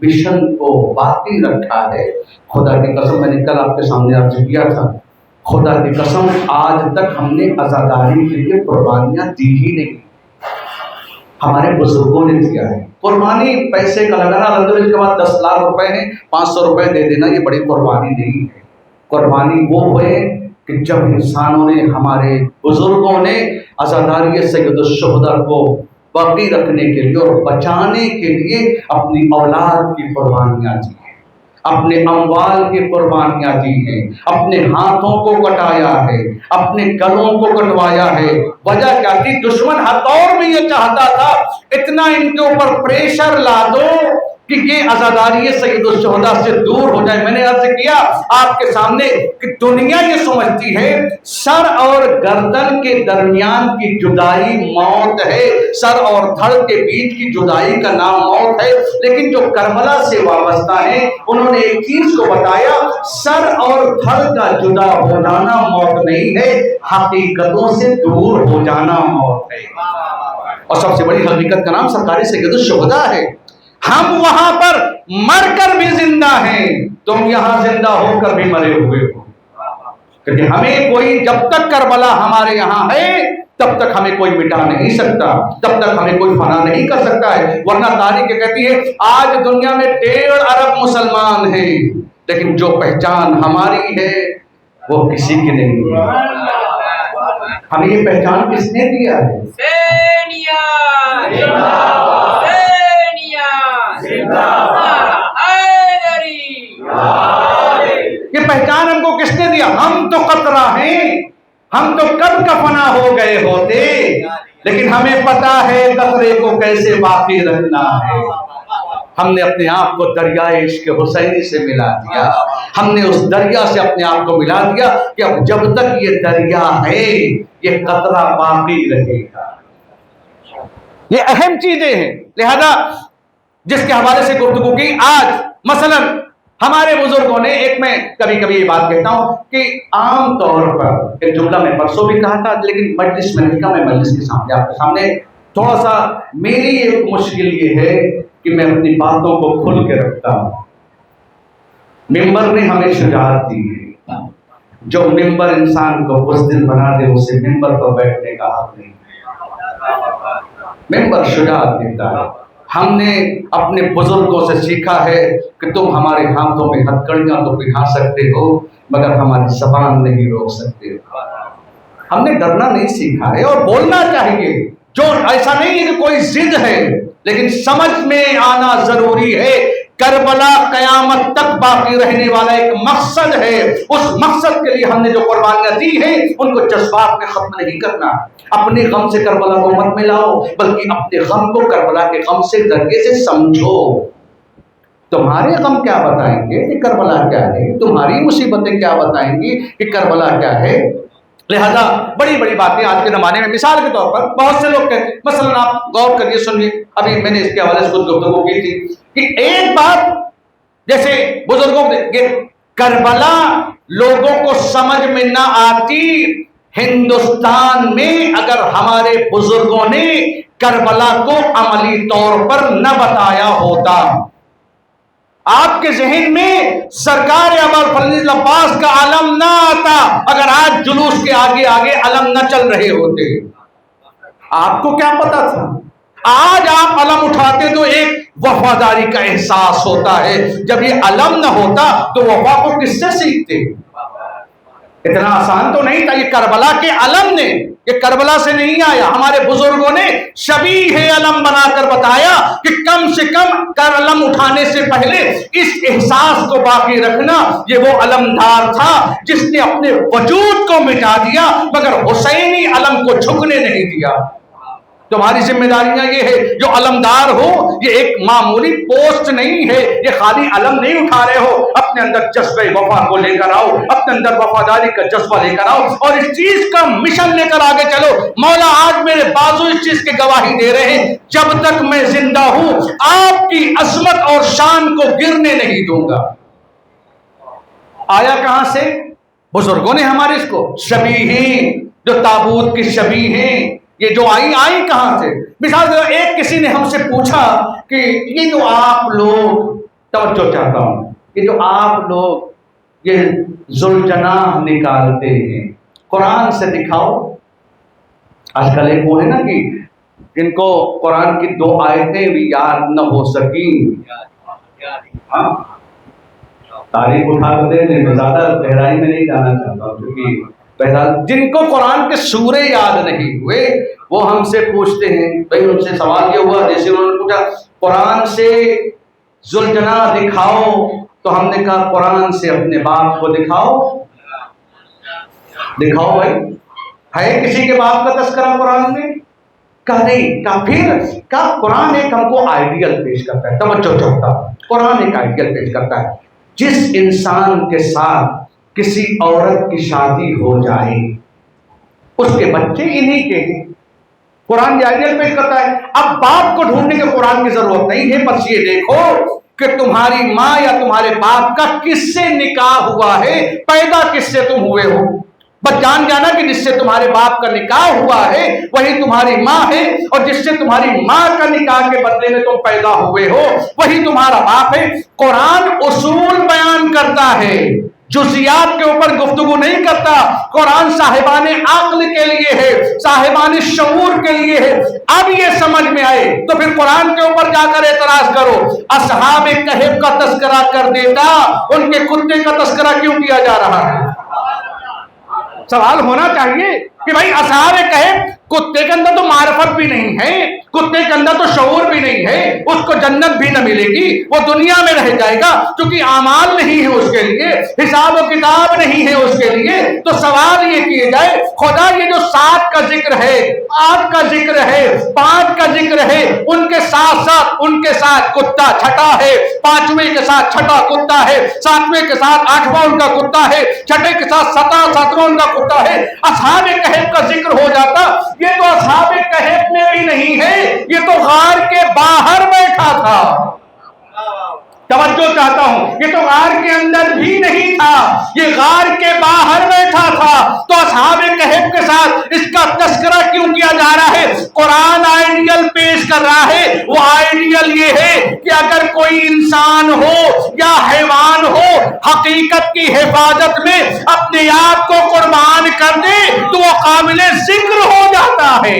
Speaker 2: مشن کو باقی رکھا ہے، خدا کی قسم میں نے کل آپ کے سامنے عرض کیا تھا، خدا کی قسم آج تک ہم نے عزاداری کے لیے قربانیاں دی ہی نہیں۔ ہمارے بزرگوں نے دیا ہے. قربانی پیسے کا لگانا الحمدللہ، اس کے بعد 10 لاکھ روپے ہیں 500 روپے دے دینا، یہ بڑی قربانی نہیں ہے. قربانی وہ ہوئے کہ جب انسانوں نے، ہمارے بزرگوں نے عزاداری سید الشہداء کو باقی رکھنے کے لیے اور بچانے کے لیے اپنی اولاد کی قربانیاں دی ہیں، اپنے اموال کی قربانیاں دی ہیں، اپنے ہاتھوں کو کٹایا ہے، اپنے گلوں کو کٹوایا ہے. وجہ کیا تھی؟ دشمن ہر دور میں یہ چاہتا تھا اتنا ان کے اوپر پریشر لا دو کہ یہ عزاداری سید الشہداء سے دور ہو جائے. میں نے عرض کیا آپ کے سامنے کہ دنیا یہ سمجھتی ہے سر اور گردن کے درمیان کی جدائی موت ہے، سر اور دھڑ کے بیچ کی جدائی کا نام موت ہے. لیکن جو کربلا سے وابستہ ہیں انہوں نے ایک چیز کو بتایا، سر اور دھڑ کا جدا ہو جانا موت نہیں ہے، حقیقتوں سے دور ہو جانا موت ہے. اور سب سے بڑی حقیقت کا نام سرکاری سید الشہداء ہے. ہم وہاں پر مر کر بھی زندہ ہیں، تم یہاں زندہ ہو کر بھی مرے ہوئے ہو. کیونکہ ہمیں کوئی، جب تک کربلا ہمارے یہاں ہے تب تک ہمیں کوئی مٹا نہیں سکتا، تب تک ہمیں کوئی فنا نہیں کر سکتا ہے. ورنہ تاریخ کہتی ہے آج دنیا میں 1.5 ارب مسلمان ہیں، لیکن جو پہچان ہماری ہے وہ کسی کی نہیں ہے. ہمیں یہ پہچان کس نے دیا ہے؟ یہ پہچان ہم کو کس نے دیا؟ ہم تو قطرہ ہیں، ہم تو کب کا فنا ہو گئے ہوتے، لیکن ہمیں پتا ہے قطرے کو کیسے باقی رکھنا ہے. ہم نے اپنے آپ کو دریائے عشق حسینی سے ملا دیا، ہم نے اس دریا سے اپنے آپ کو ملا دیا کہ اب جب تک یہ دریا ہے یہ قطرہ باقی رہے گا. یہ اہم چیزیں ہیں. لہذا جس کے حوالے سے گفتگو کی آج، مثلا ہمارے بزرگوں نے، ایک میں کبھی کبھی یہ بات کہتا ہوں کہ عام طور پر ایک جملہ میں پرسوں بھی کہا تھا لیکن مجلس میں نہیں کہا، میں مجلس کے سامنے آپ کے سامنے تھوڑا سا، میری ایک مشکل یہ ہے کہ میں اپنی باتوں کو کھل کے رکھتا ہوں. ممبر نے ہمیں شجاعت دی ہے، جو ممبر انسان کو بزدل بنا دے اسے ممبر پر بیٹھنے کا حق نہیں. ممبر شجاعت دیتا ہے. ہم نے اپنے بزرگوں سے سیکھا ہے کہ تم ہمارے ہاتھوں میں ہتھکڑیاں تو پہنا سکتے ہو مگر ہماری زبان نہیں روک سکتے ہو. ہم نے ڈرنا نہیں سیکھا ہے اور بولنا چاہیے. جو ایسا نہیں ہے کہ کوئی ضد ہے، لیکن سمجھ میں آنا ضروری ہے. کربلا قیامت تک باقی رہنے والا ایک مقصد ہے. اس مقصد کے لیے ہم نے جو قربانیاں دی ہیں ان کو جذبات میں ختم نہیں کرنا. اپنے غم سے کربلا کو مت ملاؤ، بلکہ اپنے غم کو کربلا کے غم سے درجے سے سمجھو. تمہارے غم کیا بتائیں گے کہ کربلا کیا ہے، تمہاری مصیبتیں کیا بتائیں گی کہ کربلا کیا ہے. لہذا بڑی بڑی باتیں آج کے زمانے میں، مثال کے طور پر بہت سے لوگ کہتے ہیں، مثلا آپ غور کریے، سنیے، ابھی میں نے اس کے حوالے سے کچھ گفتگو کی تھی کہ ایک بات جیسے بزرگوں کے کربلا لوگوں کو سمجھ میں نہ آتی. ہندوستان میں اگر ہمارے بزرگوں نے کربلا کو عملی طور پر نہ بتایا ہوتا، آپ کے ذہن میں سرکار ابوالفضل عباس کا علم نہ آتا، اگر آج جلوس کے آگے آگے علم نہ چل رہے ہوتے، آپ کو کیا پتا تھا؟ آج آپ علم اٹھاتے تو ایک وفاداری کا احساس ہوتا ہے. جب یہ علم نہ ہوتا تو وفا کو کس سے سیکھتے؟ اتنا آسان تو نہیں تھا. یہ کربلا کے علم نے، یہ کربلا سے نہیں آیا. ہمارے بزرگوں نے شبیہ علم بنا کر بتایا کہ کم سے کم علم اٹھانے سے پہلے اس احساس کو باقی رکھنا. یہ وہ علمدار تھا جس نے اپنے وجود کو مٹا دیا مگر حسینی علم کو جھکنے نہیں دیا. تمہاری ذمہ داریاں یہ ہے، جو علمدار ہو یہ ایک معمولی پوسٹ نہیں ہے، یہ خالی علم نہیں اٹھا رہے ہو. اپنے اندر جذبہ وفا کو لے کر آؤ، اپنے اندر وفاداری کا جذبہ لے کر آؤ اور اس چیز کا مشن لے کر آگے چلو. مولا آج میرے بازو اس چیز کی گواہی دے رہے ہیں، جب تک میں زندہ ہوں آپ کی عظمت اور شان کو گرنے نہیں دوں گا. آیا کہاں سے؟ بزرگوں نے ہمارے اس کو شبیہیں، جو تابوت کی شبیہیں، یہ جو آئی کہاں سے؟ مثال ایک کسی نے ہم سے پوچھا کہ یہ جو آپ لوگ، توجہ چاہتا ہوں، یہ جو آپ لوگ یہ ذوالجناح نکالتے ہیں، قرآن سے دکھاؤ. آج کل ایک وہ ہے نا کہ جن کو قرآن کی 2 آیتیں بھی یاد نہ ہو سکی. ہاں تاریخ اٹھا کر دیں، میں زیادہ گہرائی میں نہیں جانا چاہتا ہوں، کیونکہ بہرحال جن کو قرآن کے سورے یاد نہیں ہوئے وہ ہم سے پوچھتے ہیں. بھائی ان سے سوال یہ ہوا، جیسے انہوں نے پوچھا قرآن سے ذوالجنا دکھاؤ، تو ہم نے کہا قرآن سے اپنے باپ کو دکھاؤ. دکھاؤ بھائی، ہے کسی کے باپ کا تذکرہ قرآن میں؟ کہا نہیں. کہا پھر؟ کہا قرآن ایک ہم کو آئیڈیل پیش کرتا ہے. توجہ چاہتا، قرآن ایک آئیڈیل پیش کرتا ہے. جس انسان کے ساتھ کسی عورت کی شادی ہو جائے اس کے بچے انہی کے ہیں. قرآن یہ آئیڈیل پیش کرتا ہے. اب باپ کو ڈھونڈنے کے قرآن کی ضرورت نہیں ہے، بس یہ دیکھو کہ تمہاری ماں یا تمہارے باپ کا کس سے نکاح ہوا ہے، پیدا کس سے تم ہوئے ہو. بس جان جانا کہ جس سے تمہارے باپ کا نکاح ہوا ہے وہی تمہاری ماں ہے، اور جس سے تمہاری ماں کا نکاح کے بدلے میں تم پیدا ہوئے ہو وہی تمہارا باپ ہے. قرآن اصول بیان کرتا ہے، جزیات کے اوپر گفتگو نہیں کرتا. قرآن صاحبان عقل کے لیے ہے، صاحبان شعور کے لیے ہے. اب یہ سمجھ میں آئے تو پھر قرآن کے اوپر جا کر اعتراض کرو. اصحاب کہف کا تذکرہ کر دیتا، ان کے کتے کا تذکرہ کیوں کیا جا رہا ہے؟ سوال ہونا چاہیے کہ بھائی اصحاب کہف، کتے کے اندر تو معرفت بھی نہیں ہے، کتے کے اندر تو شعور بھی نہیں ہے، اس کو جنت بھی نہ ملے گی، وہ دنیا میں رہ جائے گا کیونکہ اعمال نہیں ہے اس کے لیے، حساب و کتاب نہیں ہے اس کے لیے. تو سوال یہ کیے جائے خدا یہ جو 7 کا ذکر ہے، 8 کا ذکر ہے، 5 کا ذکر ہے، ان کے ساتھ ان کے ساتھ کتا چھٹا ہے، 5ویں کے ساتھ چھٹا کتا ہے، 7ویں کے ساتھ 8واں ان کا کتا ہے، چھٹے کے ساتھ 7واں ان کا کتا ہے. اصحاب کہف کا ذکر ہو جاتا. یہ تو اصحاب کہف میں بھی نہیں ہے، یہ تو غار کے باہر بیٹھا تھا. توجہ چاہتا ہوں، یہ تو غار کے اندر بھی نہیں تھا، یہ غار کے باہر بیٹھا تھا. تو اصحاب کہف کے ساتھ اس کا تذکرہ کیوں کیا جا رہا ہے؟ قرآن آئیڈیل پیش کر رہا ہے. وہ آئیڈیل یہ ہے کہ اگر کوئی انسان ہو یا حیوان ہو حقیقت کی حفاظت میں اپنے آپ کو قربان کر دے تو وہ قابل ذکر ہو جاتا ہے.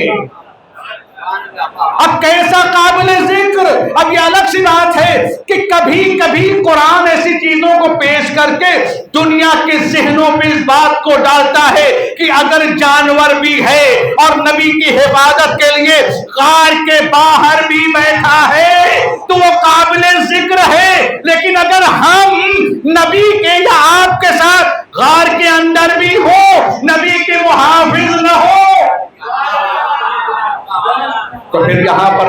Speaker 2: اب کیسا قابل ذکر؟ اب یہ الگ سی بات ہے کہ کبھی کبھی قرآن ایسی چیزوں کو پیش کر کے دنیا کے ذہنوں میں اس بات کو ڈالتا ہے کہ اگر جانور بھی ہے اور نبی کی حفاظت کے لیے غار کے باہر بھی بیٹھا ہے تو وہ قابل ذکر ہے. لیکن اگر ہم نبی کے یا آپ کے ساتھ غار کے اندر بھی ہو، نبی کے محافظ نہ ہو، تو پھر یہاں پر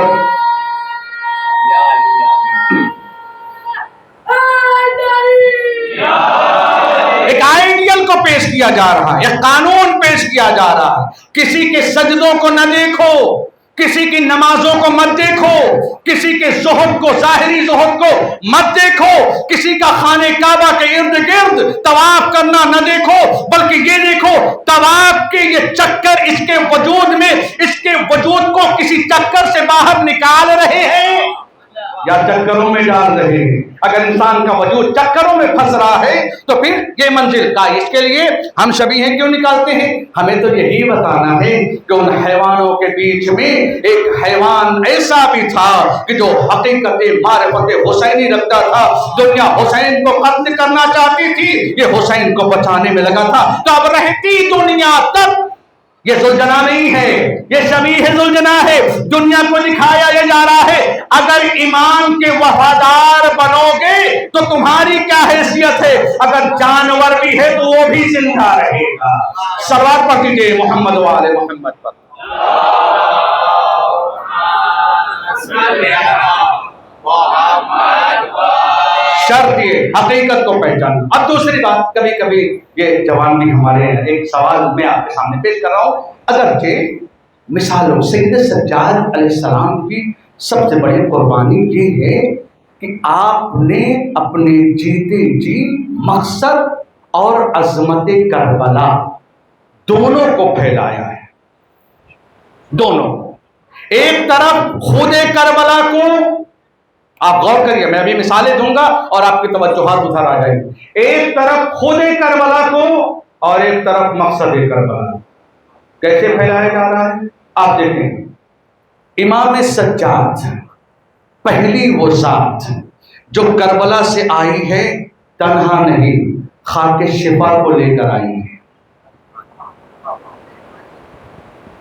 Speaker 2: ایک آئیڈیل کو پیش کیا جا رہا ہے، ایک قانون پیش کیا جا رہا ہے. کسی کے سجدوں کو نہ دیکھو، کسی کی نمازوں کو مت دیکھو، کسی کے زہد کو، ظاہری زہد کو مت دیکھو، کسی کا خانہ کعبہ کے ارد گرد طواف کرنا نہ دیکھو، بلکہ یہ دیکھو طواف کے یہ چکر اس کے وجود میں، اس کے وجود کو کسی چکر سے باہر نکال رہے ہیں یا چکروں میں ڈال رہے ہیں. اگر انسان کا وجود چکروں میں پھنس رہا ہے تو پھر یہ منزل کا اس کے لیے ہم شبیہیں کیوں نکالتے ہیں؟ ہمیں تو یہی بتانا ہے کہ ان حیوانوں کے بیچ میں ایک حیوان ایسا بھی تھا کہ جو حقیقت معرفت حسینی رکھتا تھا. دنیا حسین کو قتل کرنا چاہتی تھی، یہ حسین کو بچانے میں لگا تھا. تو اب رہتی دنیا تک یہ ذوالجنا نہیں ہے، یہ شبیہ ذوالجنا ہے. دنیا کو دکھایا یہ جا رہا ہے اگر ایمان کے وفادار بنو گے تو تمہاری کیا حیثیت ہے، اگر جانور بھی ہے تو وہ بھی زندہ رہے گا. صلوات پڑھ دیجیے محمد و آل محمد پر. شرط یہ حقیقت کو پہچاننا. اب دوسری بات، کبھی کبھی یہ جوان بھی ہمارے ایک سوال میں آپ کے سامنے پیش کر رہا ہوں. اگرچہ مثالوں سید سجاد علیہ السلام کی سب سے بڑی قربانی یہ ہے کہ آپ نے اپنے جیتے جی مقصد اور عظمت کربلا دونوں کو پھیلایا ہے. دونوں، ایک طرف خود کربلا کو، آپ غور کریے میں ابھی مثالیں دوں گا اور آپ کی توجہات ادھر آ جائیں گی. ایک طرف خود کربلا کو اور ایک طرف مقصد کربلا. کیسے پھیلایا جا رہا ہے آپ دیکھیں. امام سجاد پہلی وہ ذات جو کربلا سے آئی ہے، تنہا نہیں، خاک شفا کو لے کر آئی ہے۔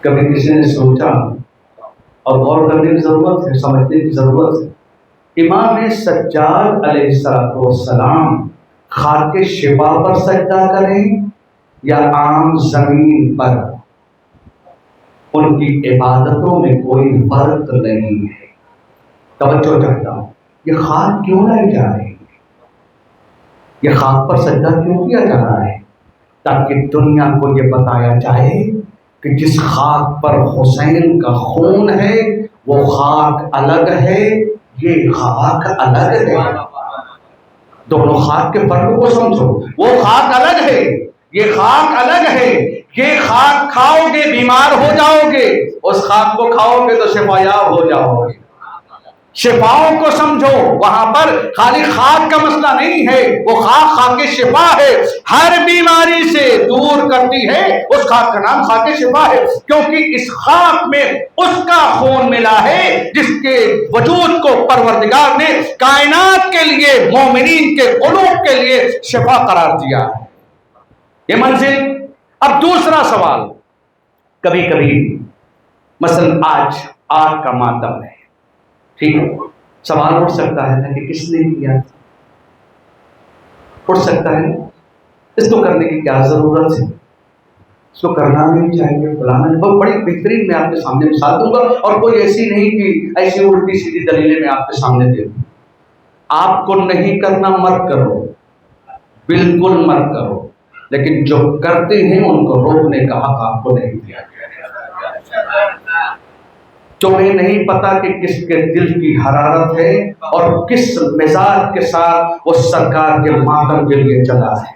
Speaker 2: کبھی کسی نے سوچا اور غور کرنے کی ضرورت ہے، سمجھنے کی ضرورت ہے، امام سجاد علیہ السلام خاک شفا پر سجدہ کریں یا عام زمین پر، ان کی عبادتوں میں کوئی فرق نہیں ہے۔ توجہ چاہتا ہوں، یہ خاک کیوں لائی جا رہی ہے، یہ خاک پر سجدہ کیوں کیا جا رہا ہے؟ تاکہ دنیا کو یہ بتایا جائے کہ جس خاک پر حسین کا خون ہے وہ خاک الگ ہے، یہ خاک الگ ہے۔ دونوں خاک کے فرق کو سمجھو، وہ خاک الگ ہے، یہ خاک الگ ہے۔ یہ خاک کھاؤ گے بیمار ہو جاؤ گے، اس خاک کو کھاؤ گے تو شفا یاب ہو جاؤ گے۔ شفاؤں کو سمجھو، وہاں پر خالی خاک کا مسئلہ نہیں ہے، وہ خاک خاک شفا ہے، ہر بیماری سے دور کرتی ہے، اس خاک کا نام خاک شفا ہے، کیونکہ اس خاک میں اس کا خون ملا ہے جس کے وجود کو پروردگار نے کائنات کے لیے، مومنین کے قلوب کے لیے شفا قرار دیا ہے۔ یہ منزل۔ اب دوسرا سوال، کبھی کبھی مثلا آج آگ کا ماتم ہے، ٹھیک ہے، سوال اٹھ سکتا ہے کہ کس نے کیا، اٹھ سکتا ہے اس کو کرنے کی کیا ضرورت ہے، اس کو کرنا نہیں چاہیے، بلانا نہیں۔ بہت بڑی بہترین میں آپ کے سامنے مثال دوں گا، اور کوئی ایسی نہیں کہ ایسی الٹی سیدھی دلیلیں میں آپ کے سامنے دے دوں۔ آپ کو نہیں کرنا مت کرو، بالکل مت کرو، لیکن جو کرتے ہیں ان کو روکنے کا حق آپ کو نہیں دیا گیا۔ تمہیں نہیں پتا کہ کس کے دل کی حرارت ہے اور کس مزاج کے ساتھ اس سرکار کے ماتم کے لیے چلا ہے،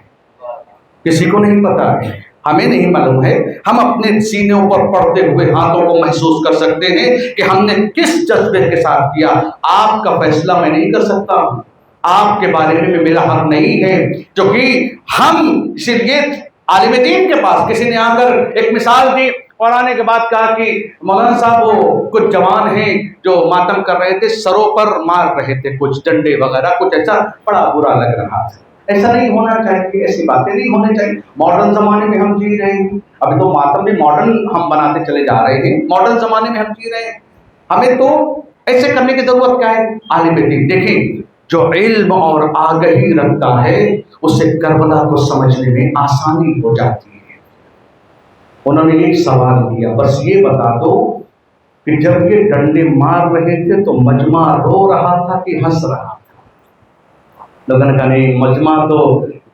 Speaker 2: کسی کو نہیں پتا ہے، ہمیں نہیں معلوم ہے۔ ہم اپنے سینوں پر پڑتے ہوئے ہاتھوں کو محسوس کر سکتے ہیں کہ ہم نے کس جذبے کے ساتھ کیا۔ آپ کا فیصلہ میں نہیں کر سکتا ہوں، آپ کے بارے میں میرا حق نہیں ہے، کیونکہ ہم اسی لیے عالم دین کے پاس کسی نے آ کر ایک مثال دی اور آنے کے بعد کہا کہ مولانا صاحب وہ کچھ جوان ہیں جو ماتم کر رہے تھے، سروں پر مار رہے تھے کچھ ڈنڈے وغیرہ، کچھ ایسا بڑا برا لگ رہا تھا۔ ایسا نہیں ہونا چاہیے، ایسی باتیں نہیں ہونے چاہیے۔ ماڈرن زمانے میں ہم جی رہے ہیں، ابھی تو ماتم بھی ماڈرن ہم بناتے چلے جا رہے ہیں، ماڈرن زمانے میں ہم جی رہے ہیں، ہمیں تو ایسے کرنے کی ضرورت کیا ہے؟ عالم دین دیکھیں، جو علم اور آگہی رکھتا ہے اسے کربلا کو سمجھنے میں آسانی ہو جاتی ہے۔ انہوں نے ایک سوال کیا، بس یہ بتا دو کہ جب یہ ڈنڈے مار رہے تھے تو مجمع رو رہا تھا کہ ہنس رہا تھا؟ لوگوں نے کہا نہیں، مجمع تو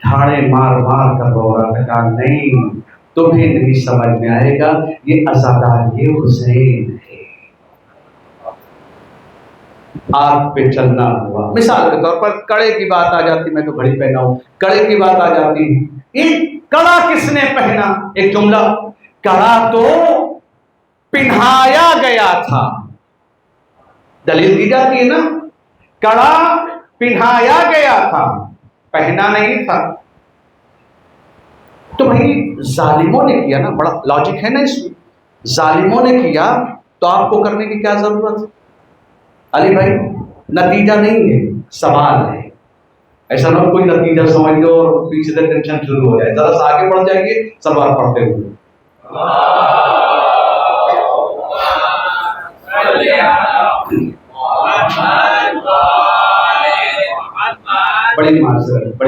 Speaker 2: ڈھاڑے مار مار کر رو رہا تھا۔ کہا نہیں، تمہیں نہیں سمجھ میں آئے گا، یہ عزادار یہ حسین ہے۔ آگ پہ چلنا ہوا، مثال کے طور پر کڑے کی بات آ جاتی، میں تو گھڑی پہنا ہوں، کڑے کی بات آ جاتی، ایک کڑا کس نے پہنا؟ ایک جملہ، کڑا تو پہنایا گیا تھا، دلیل دی جاتی ہے نا، کڑا پہنایا گیا تھا، پہنا نہیں تھا۔ تو بھائی ظالموں نے کیا نا، بڑا لاجک ہے نا اس میں، ظالموں نے کیا تو آپ کو کرنے کی کیا ضرورت ہے؟ علی بھائی نتیجہ نہیں ہے، سوال ہے، ایسا نہ کوئی نتیجہ سمجھ لو اور پیچھے سے ٹینشن شروع ہو جائے، ذرا سا آگے بڑھ جائیے سوال پڑھتے ہوئے۔ بڑی معذرت،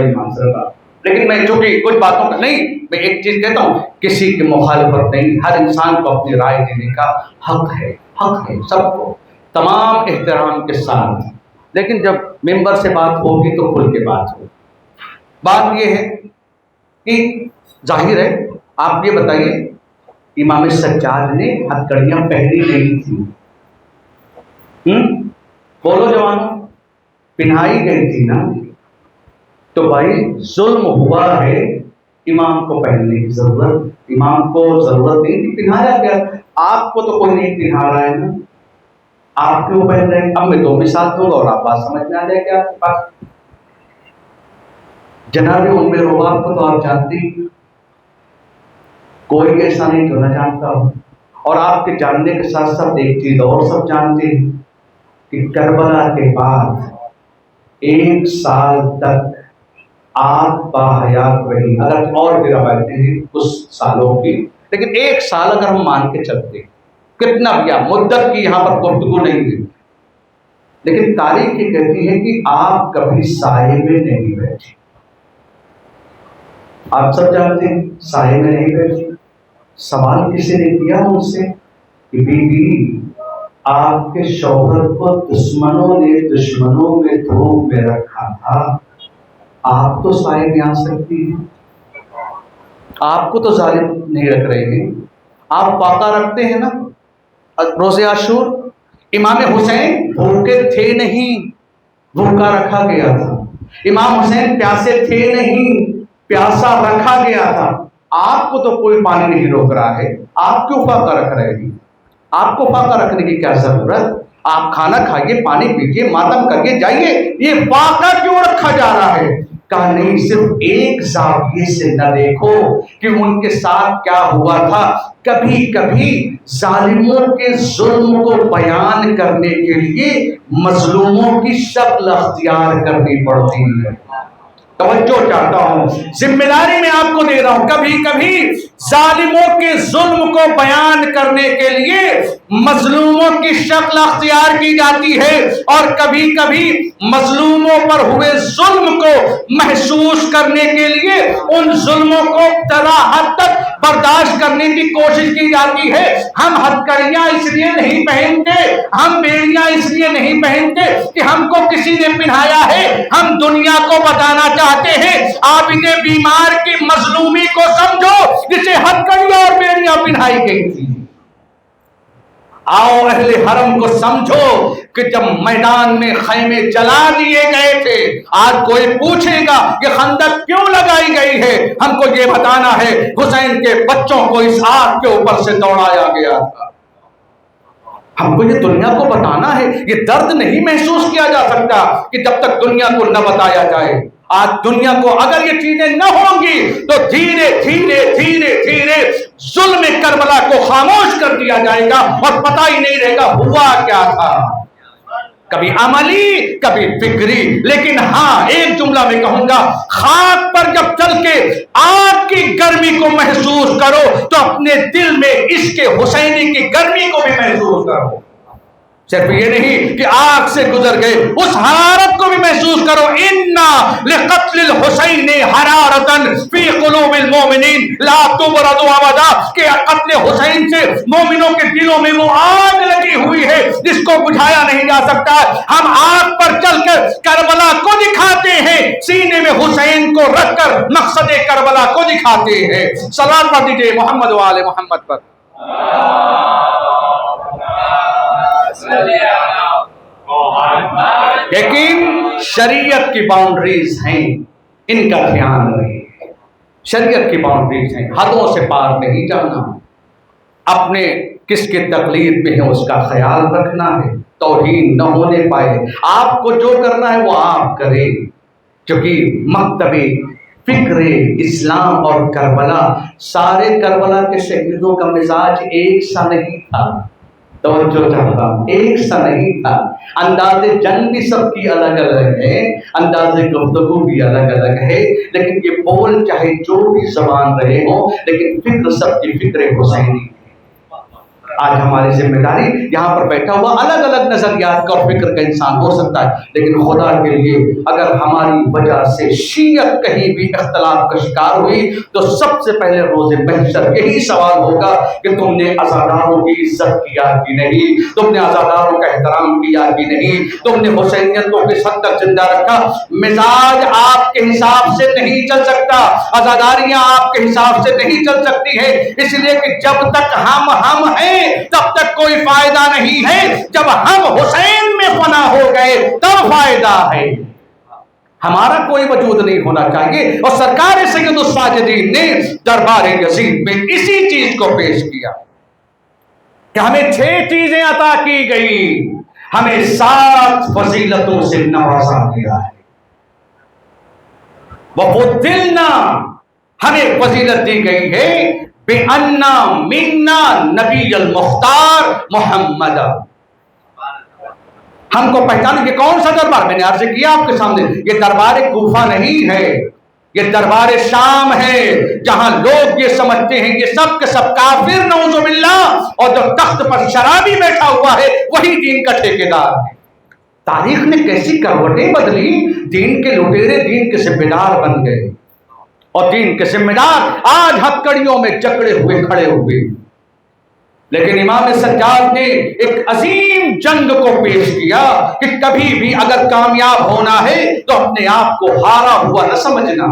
Speaker 2: لیکن میں چونکہ کچھ باتوں کا نہیں، میں ایک چیز کہتا ہوں، کسی کی مخالفت نہیں، ہر انسان کو اپنی رائے دینے کا حق ہے سب کو، تمام احترام کے ساتھ، لیکن جب ممبر سے بات ہوگی تو کھل کے بات ہوگی۔ بات یہ ہے کہ ظاہر ہے، آپ یہ بتائیے امام سجاد نے ہتھکڑیاں پہنی نہیں تھی، بولو جوانوں، پہنائی گئی تھی نا، تو بھائی ظلم ہوا ہے، امام کو پہننے کی ضرورت، امام کو ضرورت نہیں تھی، پہنایا گیا، آپ کو تو کوئی نہیں پہنا رہا ہے نا، آپ کیوں پہن رہے ہیں؟ اب میں دو مثال دوں گا اور آپ بات سمجھ میں آ جائے گا آپ کے پاس۔ جناب ام روباب کو تو آپ جانتے ہیں، کوئی ایسا نہیں جو نہ جانتا ہو، اور آپ کے جاننے کے ساتھ ساتھ ایک چیز اور سب جانتے ہیں کہ کربلا کے بعد 1 سال تک آپ باحیات رہی، اگر اور بھی روایتیں ہیں کچھ سالوں کی، لیکن 1 سال اگر ہم مان کے چلتے، کتنا کیا مدت کی یہاں پر گفتگو نہیں ہے، لیکن تاریخ یہ کہتی ہے کہ آپ کبھی سائے میں نہیں بیٹھے. آپ سب جانتے ہیں سائے میں نہیں بیٹھے. سوال کسی نے کیا ان سے کہ بی بی آپ کے شوہر کو دشمنوں نے دشمنوں میں دھوپ میں رکھا تھا، آپ تو سائے میں آ سکتی ہیں، آپ کو تو ظالم نہیں رکھ رہے ہیں. آپ واقعہ رکھتے ہیں نا روز عاشور، امام حسین بھوکے تھے نہیں، بھوکا رکھا گیا تھا. امام حسین پیاسے تھے نہیں، پیاسا رکھا گیا تھا. آپ کو تو کوئی پانی نہیں روک رہا ہے، آپ کیوں فاقہ رکھ رہے ہیں؟ آپ کو فاقہ رکھنے کی کیا ضرورت؟ آپ کھانا کھائیے، پانی پیجیے، ماتم کریے، جائیے. یہ فاقہ کیوں رکھا جا رہا ہے؟ کہا نہیں، صرف ایک زاویے سے نہ دیکھو کہ ان کے ساتھ کیا ہوا تھا. کبھی کبھی ظالموں کے ظلم کو بیان کرنے کے لیے مظلوموں کی شکل اختیار کرنی پڑتی ہے. توجہ چاہتا ہوں، ذمہ داری میں آپ کو دے رہا ہوں. کبھی کبھی ظالموں کے ظلم کو بیان کرنے کے لیے مظلوموں کی شکل اختیار کی جاتی ہے، اور کبھی کبھی مظلوموں پر ہوئے ظلم کو محسوس کرنے کے لیے ان ظلموں کو ابتدا حد تک برداشت کرنے کی کوشش کی جاتی ہے. ہم ہتھکڑیاں اس لیے نہیں پہنتے، ہم بیڑیاں اس لیے نہیں پہنتے کہ ہم کو کسی نے پہنایا ہے. ہم دنیا کو بتانا چاہتے ہیں عابد بیمار کی مظلومی کو سمجھو جسے ہتھکڑیاں اور بیڑیاں پہنائی گئی تھی. آؤ اہل حرم کو سمجھو کہ جب میدان میں خیمے جلا دیے گئے تھے، آج کوئی پوچھے گا کہ خندق کیوں لگائی گئی ہے، ہم کو یہ بتانا ہے حسین کے بچوں کو اس آگ کے اوپر سے دوڑایا گیا تھا. ہم کو یہ دنیا کو بتانا ہے. یہ درد نہیں محسوس کیا جا سکتا کہ جب تک دنیا کو نہ بتایا جائے. آج دنیا کو اگر یہ چیزیں نہ ہوں گی تو دھیرے دھیرے دھیرے دھیرے ظلم کربلا کو خاموش کر دیا جائے گا اور پتہ ہی نہیں رہے گا ہوا کیا تھا، کبھی عملی کبھی فکری. لیکن ہاں ایک جملہ میں کہوں گا، خاک پر جب چل کے آگ کی گرمی کو محسوس کرو تو اپنے دل میں عشق حسینی کی گرمی کو بھی محسوس کرو. صرف یہ نہیں کہ آگ سے گزر گئے، اس حرارت کو بھی محسوس کرو. اِنَّا لِقَتْلِ الْحُسَيْنِ حَرَارَةً فِي قُلُوبِ الْمُؤْمِنِينَ لَا تُبْرَدُ أَبَدًا، کہ قتل حسین سے مومنوں کے دلوں میں وہ آگ لگی ہوئی ہے جس کو بجھایا نہیں جا سکتا. ہم آگ پر چل کر کربلا کو دکھاتے ہیں، سینے میں حسین کو رکھ کر مقصد کربلا کو دکھاتے ہیں. صلوات پڑھ دیجیے محمد و آل محمد پر. لیکن شریعت کی باؤنڈریز ہیں، ان کا دھیان رہے. شریعت کی باؤنڈریز ہیں، حدوں سے پار نہیں جانا. اپنے کس کے تقلید میں ہے اس کا خیال رکھنا ہے، توہین نہ ہونے پائے. آپ کو جو کرنا ہے وہ آپ کریں، کیونکہ مکتب فکر اسلام اور کربلا، سارے کربلا کے شہیدوں کا مزاج ایک سا نہیں تھا. توجہ چاہتا ہوں، ایک سا نہیں تھا. انداز جنگ بھی سب کی الگ الگ ہے، انداز گفتگو بھی الگ الگ ہے، لیکن یہ بول چاہے جو بھی زبان رہے ہوں، لیکن فکر سب کی فکر حسینی. آج ہماری ذمہ داری یہاں پر بیٹھا ہوا الگ الگ نظریات کا اور فکر کا انسان ہو سکتا ہے، لیکن خدا کے لیے اگر ہماری وجہ سے شیعت کہیں بھی اختلاف کا شکار ہوئی تو سب سے پہلے روز محشر یہی سوال ہوگا کہ تم نے عزاداروں کی عزت کیا کہ نہیں، تم نے عزاداروں کا احترام کیا کہ نہیں، تم نے حسینیت کو کس حد تک زندہ رکھا. مزاج آپ کے حساب سے نہیں چل سکتا، عزاداریاں آپ کے حساب سے نہیں چل سکتی ہے، اس لیے کہ جب تک ہم ہیں تب تک کوئی فائدہ نہیں ہے، جب ہم حسین میں فنا ہو گئے تب فائدہ ہے. ہمارا کوئی وجود نہیں ہونا چاہیے. اور سرکار سید الساجدین نے دربار یزید میں اسی چیز کو پیش کیا کہ ہمیں 6 چیزیں عطا کی گئی، ہمیں 7 فضیلتوں سے نوازا گیا ہے. وَفُضِّلْنَا، ہمیں فضیلت دی گئی ہے بِأَنَّا مِنَّا نبی المختار محمد. ہم کو پہچان. یہ کون سا دربار؟ میں نے عرض کیا آپ کے سامنے، یہ دربار کوفہ نہیں ہے، یہ دربار شام ہے، جہاں لوگ یہ سمجھتے ہیں یہ سب کے سب کافر نعوذ باللہ، اور جو تخت پر شرابی بیٹھا ہوا ہے وہی دین کا ٹھیکیدار ہے. تاریخ نے کیسی کروٹیں بدلی، دین کے لٹیرے دین کے ذمہ دار بن گئے، اور دین کے ذمہ دار آج ہتکڑیوں میں جکڑے ہوئے کھڑے ہوئے. لیکن امام سجاد نے ایک عظیم جنگ کو پیش کیا کہ کبھی بھی اگر کامیاب ہونا ہے تو اپنے آپ کو ہارا ہوا نہ سمجھنا،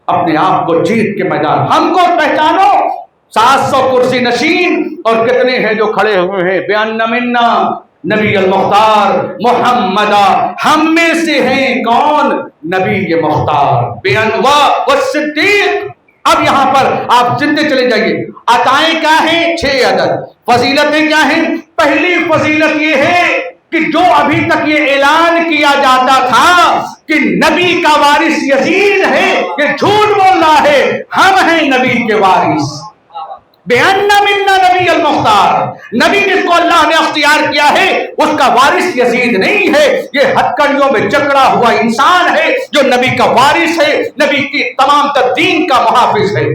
Speaker 2: اپنے آپ کو جیت کے میدان. ہم کو پہچانو، 700 کرسی نشین، اور کتنے ہیں جو کھڑے ہوئے ہیں. بِأَنَّ مِنَّا نبی المختار محمد. ہم میں سے ہیں کون؟ نبی مختار. بِأَنْوَا وَالصِّدِّيق. اب یہاں پر آپ چلتے چلے جائیے. عطائیں کیا ہیں؟ 6 عدد. فضیلتیں کیا ہیں؟ پہلی فضیلت یہ ہے کہ جو ابھی تک یہ اعلان کیا جاتا تھا کہ نبی کا وارث یزید ہے، یہ جھوٹ بول رہا ہے. ہم ہیں نبی کے وارث. بِأَنَّ مِنَّا نبی المختار. نبی جس کو اللہ نے اختیار کیا ہے اس کا وارث یزید نہیں ہے، یہ ہتکڑیوں میں جکڑا ہوا انسان ہے جو نبی کا وارث ہے، نبی کی تمام تر دین کا محافظ ہے.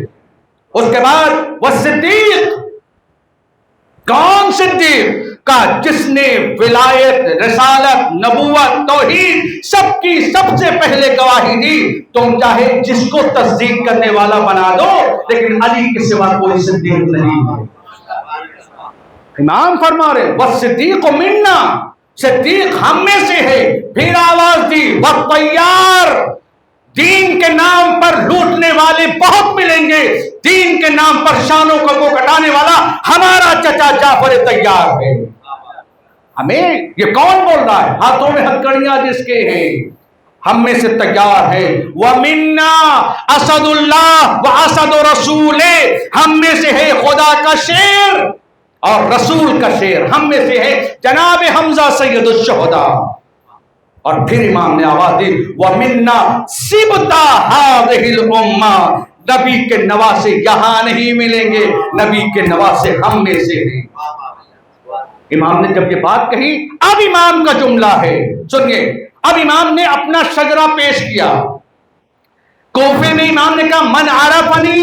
Speaker 2: اس کے بعد وہ صدیق. کون صدیق؟ کا جس نے ولایت، رسالت، نبوت، توحید سب کی سب سے پہلے گواہی دی. تم چاہے جس کو تصدیق کرنے والا بنا دو، لیکن علی کے سوا کوئی صدیق نہیں ہے. امام فرما رہے والصدیق منا، صدیق ہم میں سے ہے. پھر آواز دی والطیار. دین کے نام پر لوٹنے والے بہت ملیں گے، دین کے نام پر شانوں کو کٹانے والا ہمارا چچا جعفر طیار ہے. ہمیں یہ کون بول رہا ہے؟ ہاتھوں میں ہتکڑیاں جس کے ہیں، ہم میں سے تیار ہے. وَمِنَّا اسد اللہ واسد رسول. ہم میں سے ہے خدا کا شیر اور رسول کا شیر. ہم میں سے ہے جناب حمزہ سید الشہداء. اور پھر امام نے آواز دی وَمِنَّا سِبْتَ هَذِهِ الْأُمَّةِ. نبی کے نواسے یہاں نہیں ملیں گے، نبی کے نواسے ہم میں سے ہیں. امام نے جب یہ بات کہی، اب امام کا جملہ ہے، سنیے. اب امام نے اپنا شجرہ پیش کیا. کوفے میں امام نے کہا من عرفنی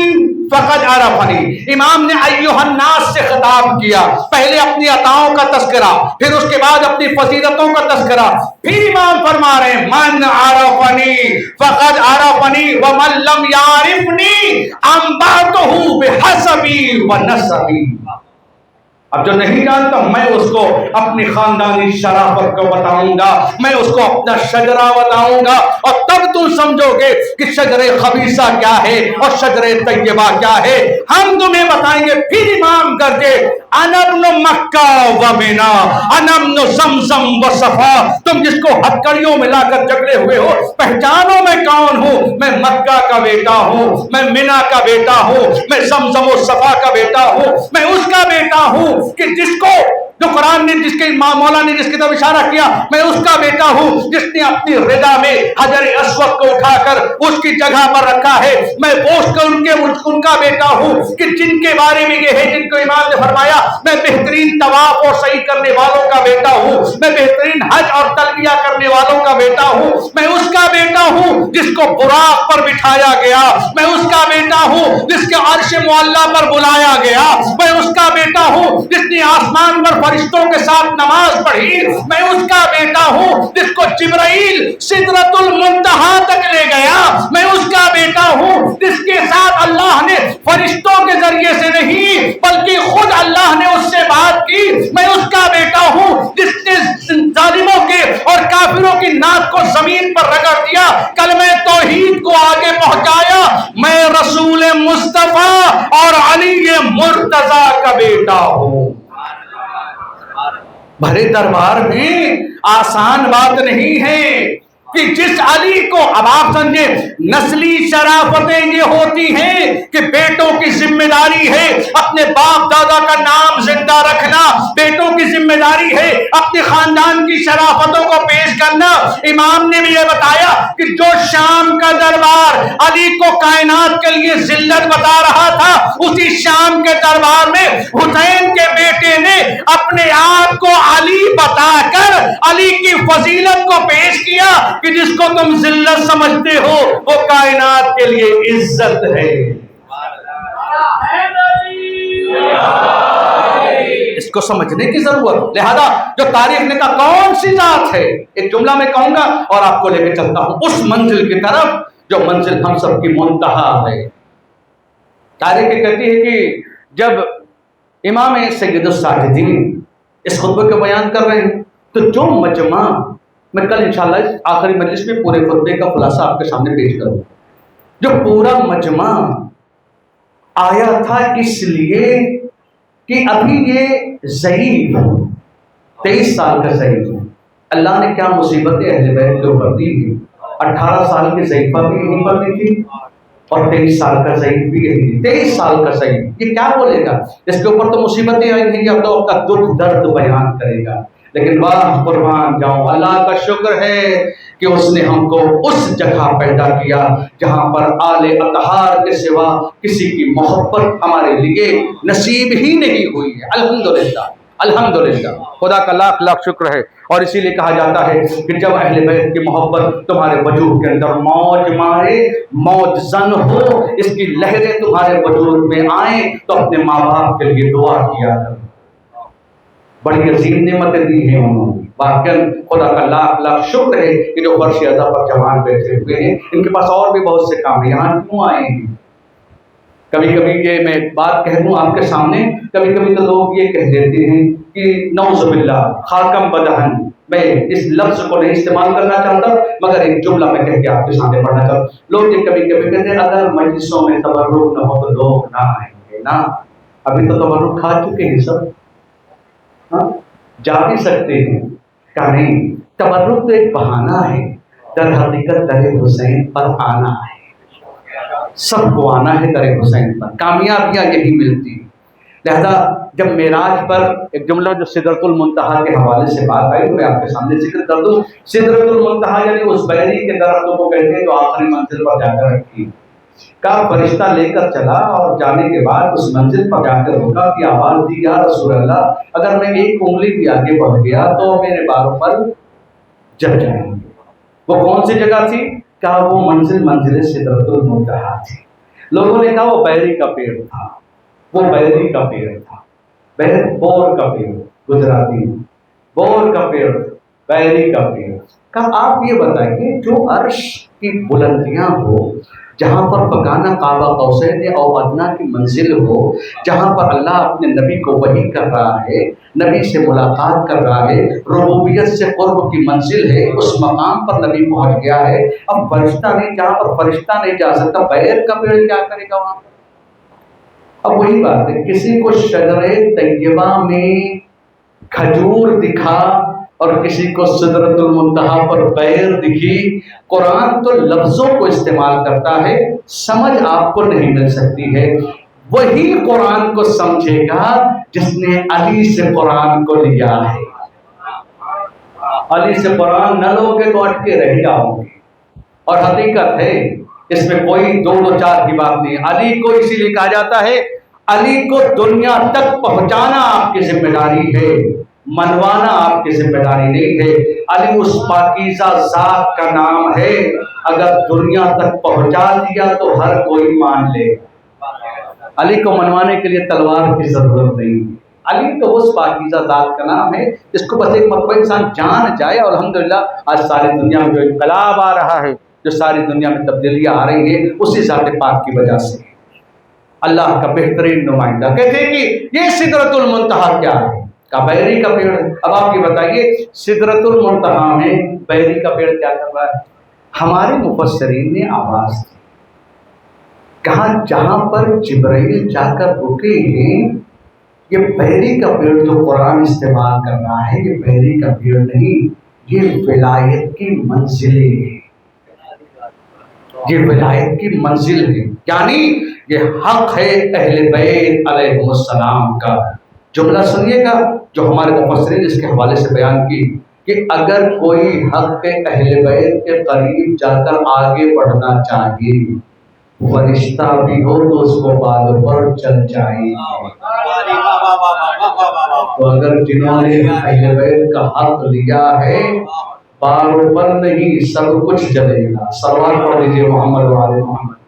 Speaker 2: فقد عرفنی. امام نے ایھا الناس سے خطاب کیا. پہلے اپنی عطاؤں کا تذکرہ، پھر اس کے بعد اپنی فضیلتوں کا تذکرہ. پھر امام فرما رہے ہیں من عرفنی فقد عرفنی ومن لم یعرفنی انبأتہ بحسبی ونسبی. اب جو نہیں جانتا میں اس کو اپنی خاندانی شرافت کو بتاؤں گا، میں اس کو اپنا شجرہ بتاؤں گا، اور تب تم سمجھو گے کہ شجر خبیثہ کیا ہے اور شجر طیبہ کیا ہے. ہم تمہیں بتائیں گے. پھر امام کر کے انا ابن مکہ و مینا، انا ابن زمزم و صفا. تم جس کو ہتکڑیوں میں لا کر جکڑے ہوئے ہو، پہچانو میں کون ہوں. میں مکہ کا بیٹا ہوں، میں مینا کا بیٹا ہوں، میں زمزم و صفا کا بیٹا ہوں. میں اس کا بیٹا ہوں کہ جس کو جو قرآن نے جس کے مولا نے جس کی طرف اشارہ کیا، میں اس کا بیٹا ہوں جس نے اپنی رضا میں حجر اسود کو اٹھا کر اس کی جگہ پر رکھا ہے. میں پوچھ کر ان کا بیٹا ہوں کہ جن کے بارے میں یہ ہے جن کو امام نے فرمایا میں بہترین طواف اور سعی کرنے والوں کا بیٹا ہوں، میں بہترین حج اور تلبیہ کرنے والوں کا بیٹا ہوں. میں اس کا بیٹا ہوں جس کو براق پر بٹھایا گیا. میں اس کا بیٹا ہوں جس کے عرش معلیٰ پر بلایا گیا. میں اس کا بیٹا ہوں جس نے آسمان پر فرشتوں کے ساتھ نماز پڑھی. میں اس کا بیٹا ہوں جس کو جبرائیل سدرۃ المنتہا تک لے گیا. میں اس کا بیٹا ہوں جس کے ساتھ اللہ نے فرشتوں کے ذریعے سے نہیں بلکہ خود اللہ نے اس سے بات کی. میں اس کا بیٹا ہوں جس نے ظالموں کے اور کافروں کی ناک کو زمین پر رگڑ دیا، کلمہ توحید کو آگے پہنچایا. میں رسول مصطفیٰ اور علی مرتضیٰ کا بیٹا ہوں. بھرے دربار میں آسان بات نہیں ہے. کہ جس علی کو، اب آپ سمجھے، نسلی شرافتیں یہ ہوتی ہیں کہ بیٹوں کی ذمہ داری ہے اپنے باپ دادا کا نام زندہ رکھنا، بیٹوں کی ذمہ داری ہے اپنے خاندان کی شرافتوں کو پیش کرنا۔ امام نے بھی یہ بتایا کہ جو شام کا دربار علی کو کائنات کے لیے ذلت بتا رہا تھا، اسی شام کے دربار میں حسین کے بیٹے نے اپنے آپ کو علی بتا کر علی کی فضیلت کو پیش کیا کہ جس کو تم ذلت سمجھتے ہو وہ کائنات کے لیے عزت ہے۔ اس کو سمجھنے کی ضرورت، لہذا جو تاریخ نے کہا کون سی ذات ہے، ایک جملہ میں کہوں گا اور آپ کو لے کے چلتا ہوں اس منزل کی طرف جو منزل ہم سب کی منتہا ہے۔ تاریخ کہتی ہے کہ جب امام سید الساجدین اس خطبے کو بیان کر رہے ہیں تو جو مجمع، میں کل انشاءاللہ آخری مجلس میں پورے خطبے کا خلاصہ آپ کے سامنے پیش کروں، جو پورا مجمع آیا تھا اس لیے کہ ابھی یہ ضعیف 23 سال کا ضعیف ہے۔ اللہ نے کیا مصیبتیں اہل بیت کے اوپر دی تھی، 18 سال کی ضعیفہ بھی یہیں پر دی تھی اور 23 سال کا ضعیف بھی یہی تھی۔ 23 سال کا ضعیف، یہ کیا بولے گا، اس کے اوپر تو مصیبتیں آئی ہیں، اب تو آپ کا دکھ درد بیان کرے گا، لیکن واہ قربان جاؤں، اللہ کا شکر ہے کہ اس نے ہم کو اس جگہ پیدا کیا جہاں پر آل اطہار کے سوا کسی کی محبت ہمارے لیے نصیب ہی نہیں ہوئی ہے۔ الحمدللہ الحمدللہ، خدا کا لاکھ لاکھ شکر ہے۔ اور اسی لیے کہا جاتا ہے کہ جب اہل بیت کی محبت تمہارے وجود کے اندر موج مارے، موج زن ہو، اس کی لہریں تمہارے وجود میں آئیں تو اپنے ماں باپ کے لیے دعا کیا کرو۔ بڑی عظیم نعمتیں دی ہیں انہوں نے، واقعاً خدا کا لاکھ لاکھ شکر ہے کہ جو فرش اعضا پر جوان بیٹھے ہوئے ہیں، ان کے پاس اور بھی بہت سے کام ہیں، یہاں کیوں آئے ہیں؟ کبھی کبھی یہ میں بات کہہ دوں آپ کے سامنے، کبھی کبھی تو لوگ یہ کہہ دیتے ہیں کہ نعوذ باللہ خاکم بدہن، میں اس لفظ کو نہیں استعمال کرنا چاہتا مگر ایک جملہ میں کہہ کے آپ کے سامنے پڑھنا چاہتا ہوں۔ لوگ یہ کبھی کبھی کہتے ہیں اگر مجلسوں میں تبرک نہ ہو تو لوگ نہ آئیں گے نا۔ ابھی تو تبرک کھا چکے ہیں سب، ہاں جا بھی سکتے ہیں، کہا نہیں، تبرک تو ایک بہانہ ہے، در حقیقت در حسین پر آنا ہے، سب کو آنا ہے در حسین پر، کامیابیاں یہی ملتی ہیں۔ لہذا جب معراج پر ایک جملہ جو سدرۃ المنتہا کے حوالے سے بات آئی تو میں آپ کے سامنے ذکر کر دوں۔ سدرۃ المنتہا یعنی اس بیری کے درختوں کو کہتے ہیں جو آخری منزل پر جا کر رکھی کا فرشتہ لے کر چلا اور جانے کے بعد اس منزل پر جا کر رکا کہ آواز دی یا رسول اللہ اگر میں ایک انگلی بھی آگے بڑھ گیا تو میرے باروں پر جل جائیں گے۔ وہ کون سی جگہ تھی؟ کہا وہ منزل سدرۃ المنتہا تھی۔ لوگوں نے کہا وہ بیری کا پیڑ تھا، وہ بیری کا پیڑ تھا، بور کا پیڑ، گجراتی میں بور کا پیڑ، بیری کا پیڑ۔ کہا آپ یہ بتائیے جو عرش کی بلندیاں ہو، جہاں پر بگانہ قاب قوسین او ادنیٰ کی منزل ہو، جہاں پر اللہ اپنے نبی کو وحی کر رہا ہے، نبی سے ملاقات کر رہا ہے، ربوبیت سے قرب کی منزل ہے، اس مقام پر نبی پہنچ گیا ہے، اب فرشتہ نہیں، جہاں پر فرشتہ نہیں جا سکتا بیر کا پیڑ کیا کرے گا وہاں پر؟ اب وہی بات ہے، کسی کو شجر طیبہ میں کھجور دکھا اور کسی کو سدرۃ المنتہا پر بیر دکھی۔ قرآن تو لفظوں کو استعمال کرتا ہے، سمجھ آپ کو نہیں مل سکتی ہے۔ وہی قرآن کو سمجھے گا جس نے علی سے قرآن کو لیا ہے۔ علی سے قرآن نہ لوگے تو اٹکے رہ جاؤ گے، اور حقیقت ہے اس میں کوئی دو چار کی بات نہیں۔ علی کو اسی لیے کہا جاتا ہے علی کو دنیا تک پہنچانا آپ کی ذمہ داری ہے، منوانا آپ کی ذمہ داری نہیں ہے۔ علی اس پاکیزہ ذات کا نام ہے، اگر دنیا تک پہنچا دیا تو ہر کوئی مان لے۔ علی کو منوانے کے لیے تلوار کی ضرورت نہیں ہے، علی تو اس پاکیزہ ذات کا نام ہے جس کو بس ایک مرتبہ انسان جان جائے۔ اور الحمدللہ آج ساری دنیا میں جو انقلاب آ رہا ہے، جو ساری دنیا میں تبدیلیاں آ رہی ہیں، اسی ذات پاک کی وجہ سے، اللہ کا بہترین نمائندہ۔ کہتے ہیں کہ یہ سدرۃ المنتہا کیا ہے؟ کا بیری کا پیڑ۔ اب آپ یہ بتائیے سدرۃ المنتہا میں بیری کا پیڑ کیا کر رہا ہے؟ ہمارے مفسرین نے آواز دی، کہا جہاں پر جبرائیل جا کر رکے ہیں، یہ بیری کا پیڑ جو قرآن استعمال کر رہا ہے، یہ بیری کا پیڑ نہیں، یہ ولایت کی منزلیں ہیں، یہ ولایت کی منزل ہے، یعنی یہ حق ہے اہل بیت علیہ السلام کا۔ جملہ سنیے گا جو ہمارے مفسرین اس کے حوالے سے بیان کی کہ اگر کوئی حق کے اہل بیت کے قریب جا کر آگے بڑھنا چاہیے، فرشتہ بھی ہو تو اس کو بالوں پر چل جائے۔ تو اگر جنہوں نے اہل بیت کا حق لیا ہے، بالوں پر نہیں سب کچھ جلے گا۔ صلوات پڑھ لیجیے محمد و آل محمد۔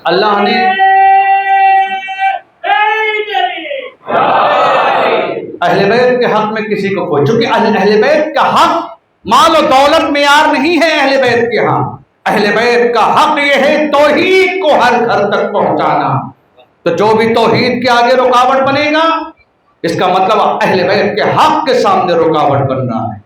Speaker 2: اللہ نے اہل بیت کے حق میں کسی کو کوئی، چونکہ اہل بیت کا حق مال و دولت معیار نہیں ہے اہل بیت کے ہاں، اہل بیت کا حق یہ ہے توحید کو ہر گھر تک پہنچانا۔ تو جو بھی توحید کے آگے رکاوٹ بنے گا، اس کا مطلب اہل بیت کے حق کے سامنے رکاوٹ بن رہا ہے،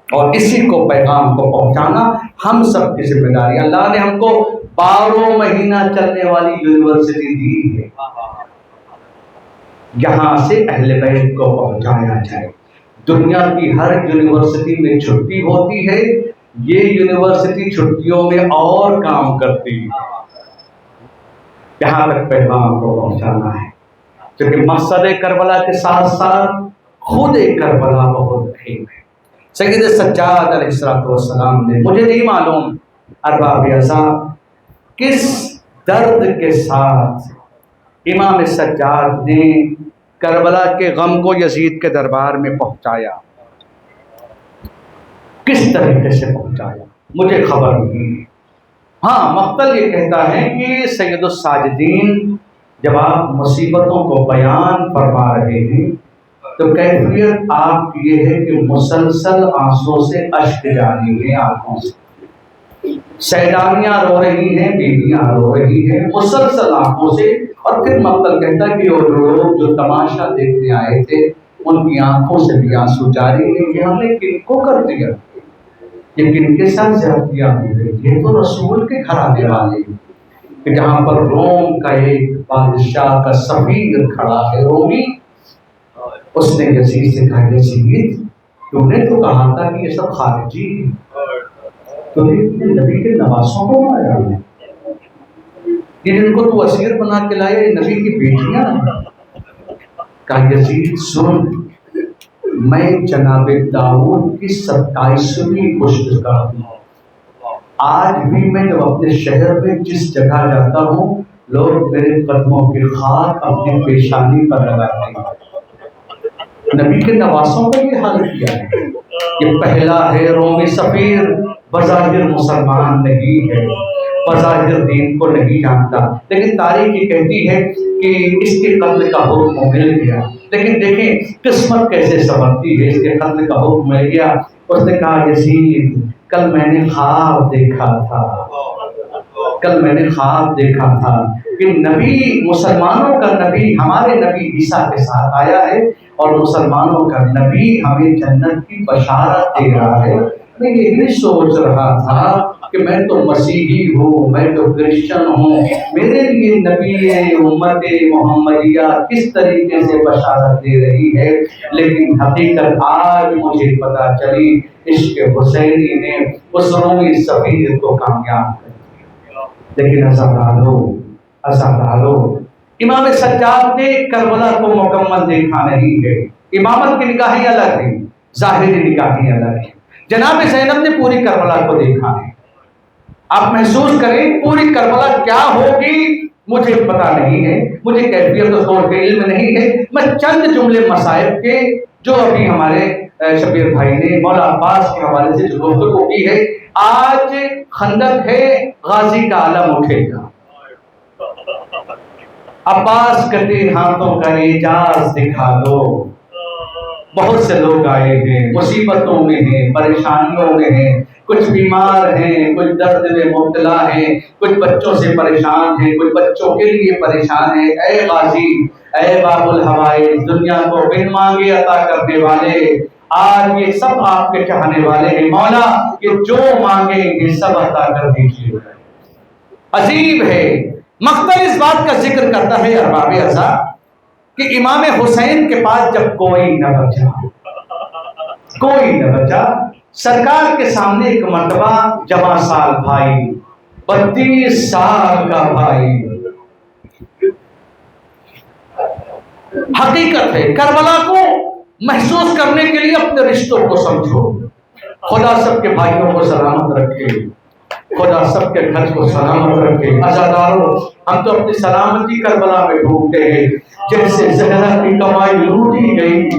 Speaker 2: اور اسی کو پیغام کو پہنچانا ہم سب کی ذمہ داری۔ اللہ نے ہم کو 12 مہینہ چلنے والی یونیورسٹی دی ہے، یہاں سے اہل بیت کو پہنچایا جائے۔ دنیا کی ہر یونیورسٹی میں چھٹی ہوتی ہے، یہ یونیورسٹی چھٹیوں میں اور کام کرتی ہے، یہاں تک پیغام کو پہنچانا ہے، کیونکہ مقصد کربلا کے ساتھ ساتھ خود کربلا بہت اہم ہے۔ سید سجاد علیہ السلام نے، مجھے نہیں معلوم ارباب ازاں کس درد کے ساتھ امام سجاد نے کربلا کے غم کو یزید کے دربار میں پہنچایا، کس طریقے سے پہنچایا مجھے خبر نہیں ہے۔ ہاں، مقتل یہ کہتا ہے کہ سید الساجدین جب آپ مصیبتوں کو بیان فرما رہے ہیں تو کیفیت آپ کی یہ ہے کہ مسلسل آنسوں سے اشک جاری ہیں آنکھوں سے، سیدانیاں رو رہی ہیں، بیویاں رو رہی ہیں مسلسل آنکھوں سے، اور پھر مقتل کہتا ہے کہ وہ لوگ جو تماشا دیکھنے آئے تھے ان کی آنکھوں سے بھی آنسو جاری ہیں، یہ ہم نے کن کو کر دیا، یہ کن کے ساتھ زیادتیاں ہوئی، یہ تو رسول کے گھرانے والے ہیں، کہ جہاں پر روم کا ایک بادشاہ کا سفیر کھڑا ہے رومی، اس نے یزید سے کہا، یزید تم نے تو کہا تھا کہ یہ سب خارجی ہیں، تو نبی کے نواسوں کو مارا ہے، یہ جن کو تو اسیر بنا کے لائے یہ نبی کی بیٹیاں ہیں۔ کہا یزید سن، میں جناب داؤد کی 27ویں پشتگار ہوں، آج بھی میں جب اپنے شہر میں جس جگہ جاتا ہوں لوگ میرے قدموں کی خاک اپنی پیشانی پر لگاتے ہیں۔ نبی کے نواسوں کا یہ حال کیا ہے، یہ پہلا ہے رومی سفیر، بظاہر مسلمان نہیں ہے، بظاہر دین کو نہیں جانتا، لیکن تاریخ یہ کہتی ہے کہ اس کے قتل کا حکم مل گیا، لیکن دیکھیں قسمت کیسے سنورتی ہے، اس کے قتل کا حکم مل گیا۔ اس نے کہا یزید کل میں نے خواب دیکھا تھا، کل میں نے خواب دیکھا تھا کہ نبی، مسلمانوں کا نبی، ہمارے نبی عیسیٰ کے ساتھ آیا ہے اور مسلمانوں کا نبی ہمیں جنت کی بشارت دے رہا ہے۔ میں یہی سوچ رہا تھا کہ میں تو مسیحی ہوں، میں تو کرسچن ہوں، میرے لیے نبی امت محمدیہ کس طریقے سے بشارت دے رہی ہے، لیکن حقیقت آج مجھے پتہ چلی، عشق حسینی نے اس رومی سفیر کو کامیاب کر دیا۔ لیکن عزادارو امام سجاد نے کربلا کو مکمل دیکھا نہیں ہے، امامت کی نگاہیں الگ ہیں، ظاہری نگاہیں الگ ہیں۔ جناب زینب نے پوری کربلا کو دیکھا ہے، آپ محسوس کریں پوری کربلا کیا ہوگی مجھے پتا نہیں ہے، مجھے کیفیت و طور کے علم نہیں ہے، میں چند جملے مصائب کے جو ابھی ہمارے شبیر بھائی نے مولا عباس کے حوالے سے جو گفتگو کی ہے، آج خندق ہے، غازی کا علم اٹھے گا، عباس کٹے ہاتھوں کا اعجاز دکھا دو۔ بہت سے لوگ آئے ہیں، مصیبتوں میں ہیں، پریشانیوں میں ہیں، کچھ بیمار ہیں، کچھ درد میں مبتلا ہیں، کچھ بچوں سے پریشان ہیں، کچھ بچوں کے لیے پریشان ہیں۔ اے غازی، اے باب الحوائج، دنیا کو بن مانگے عطا کرنے والے، آج یہ سب آپ کے چاہنے والے ہیں، مولا کہ جو مانگیں یہ سب عطا کر دیجیے۔ عجیب ہے مقتل اس بات کا ذکر کرتا ہے ارباب ازا کہ امام حسین کے پاس جب کوئی نہ بچا، سرکار کے سامنے ایک مرتبہ جوان سال بھائی، 32 سال کا بھائی، حقیقت ہے کربلا کو محسوس کرنے کے لیے اپنے رشتوں کو سمجھو. خدا سب کے بھائیوں کو سلامت رکھے، خدا سب کے گھر کو سلامت رکھے. عزاداروں، ہم تو اپنی سلامتی کربلا میں ڈھونڈتے ہیں. جیسے زہرا کی کمائی لوٹی گئی،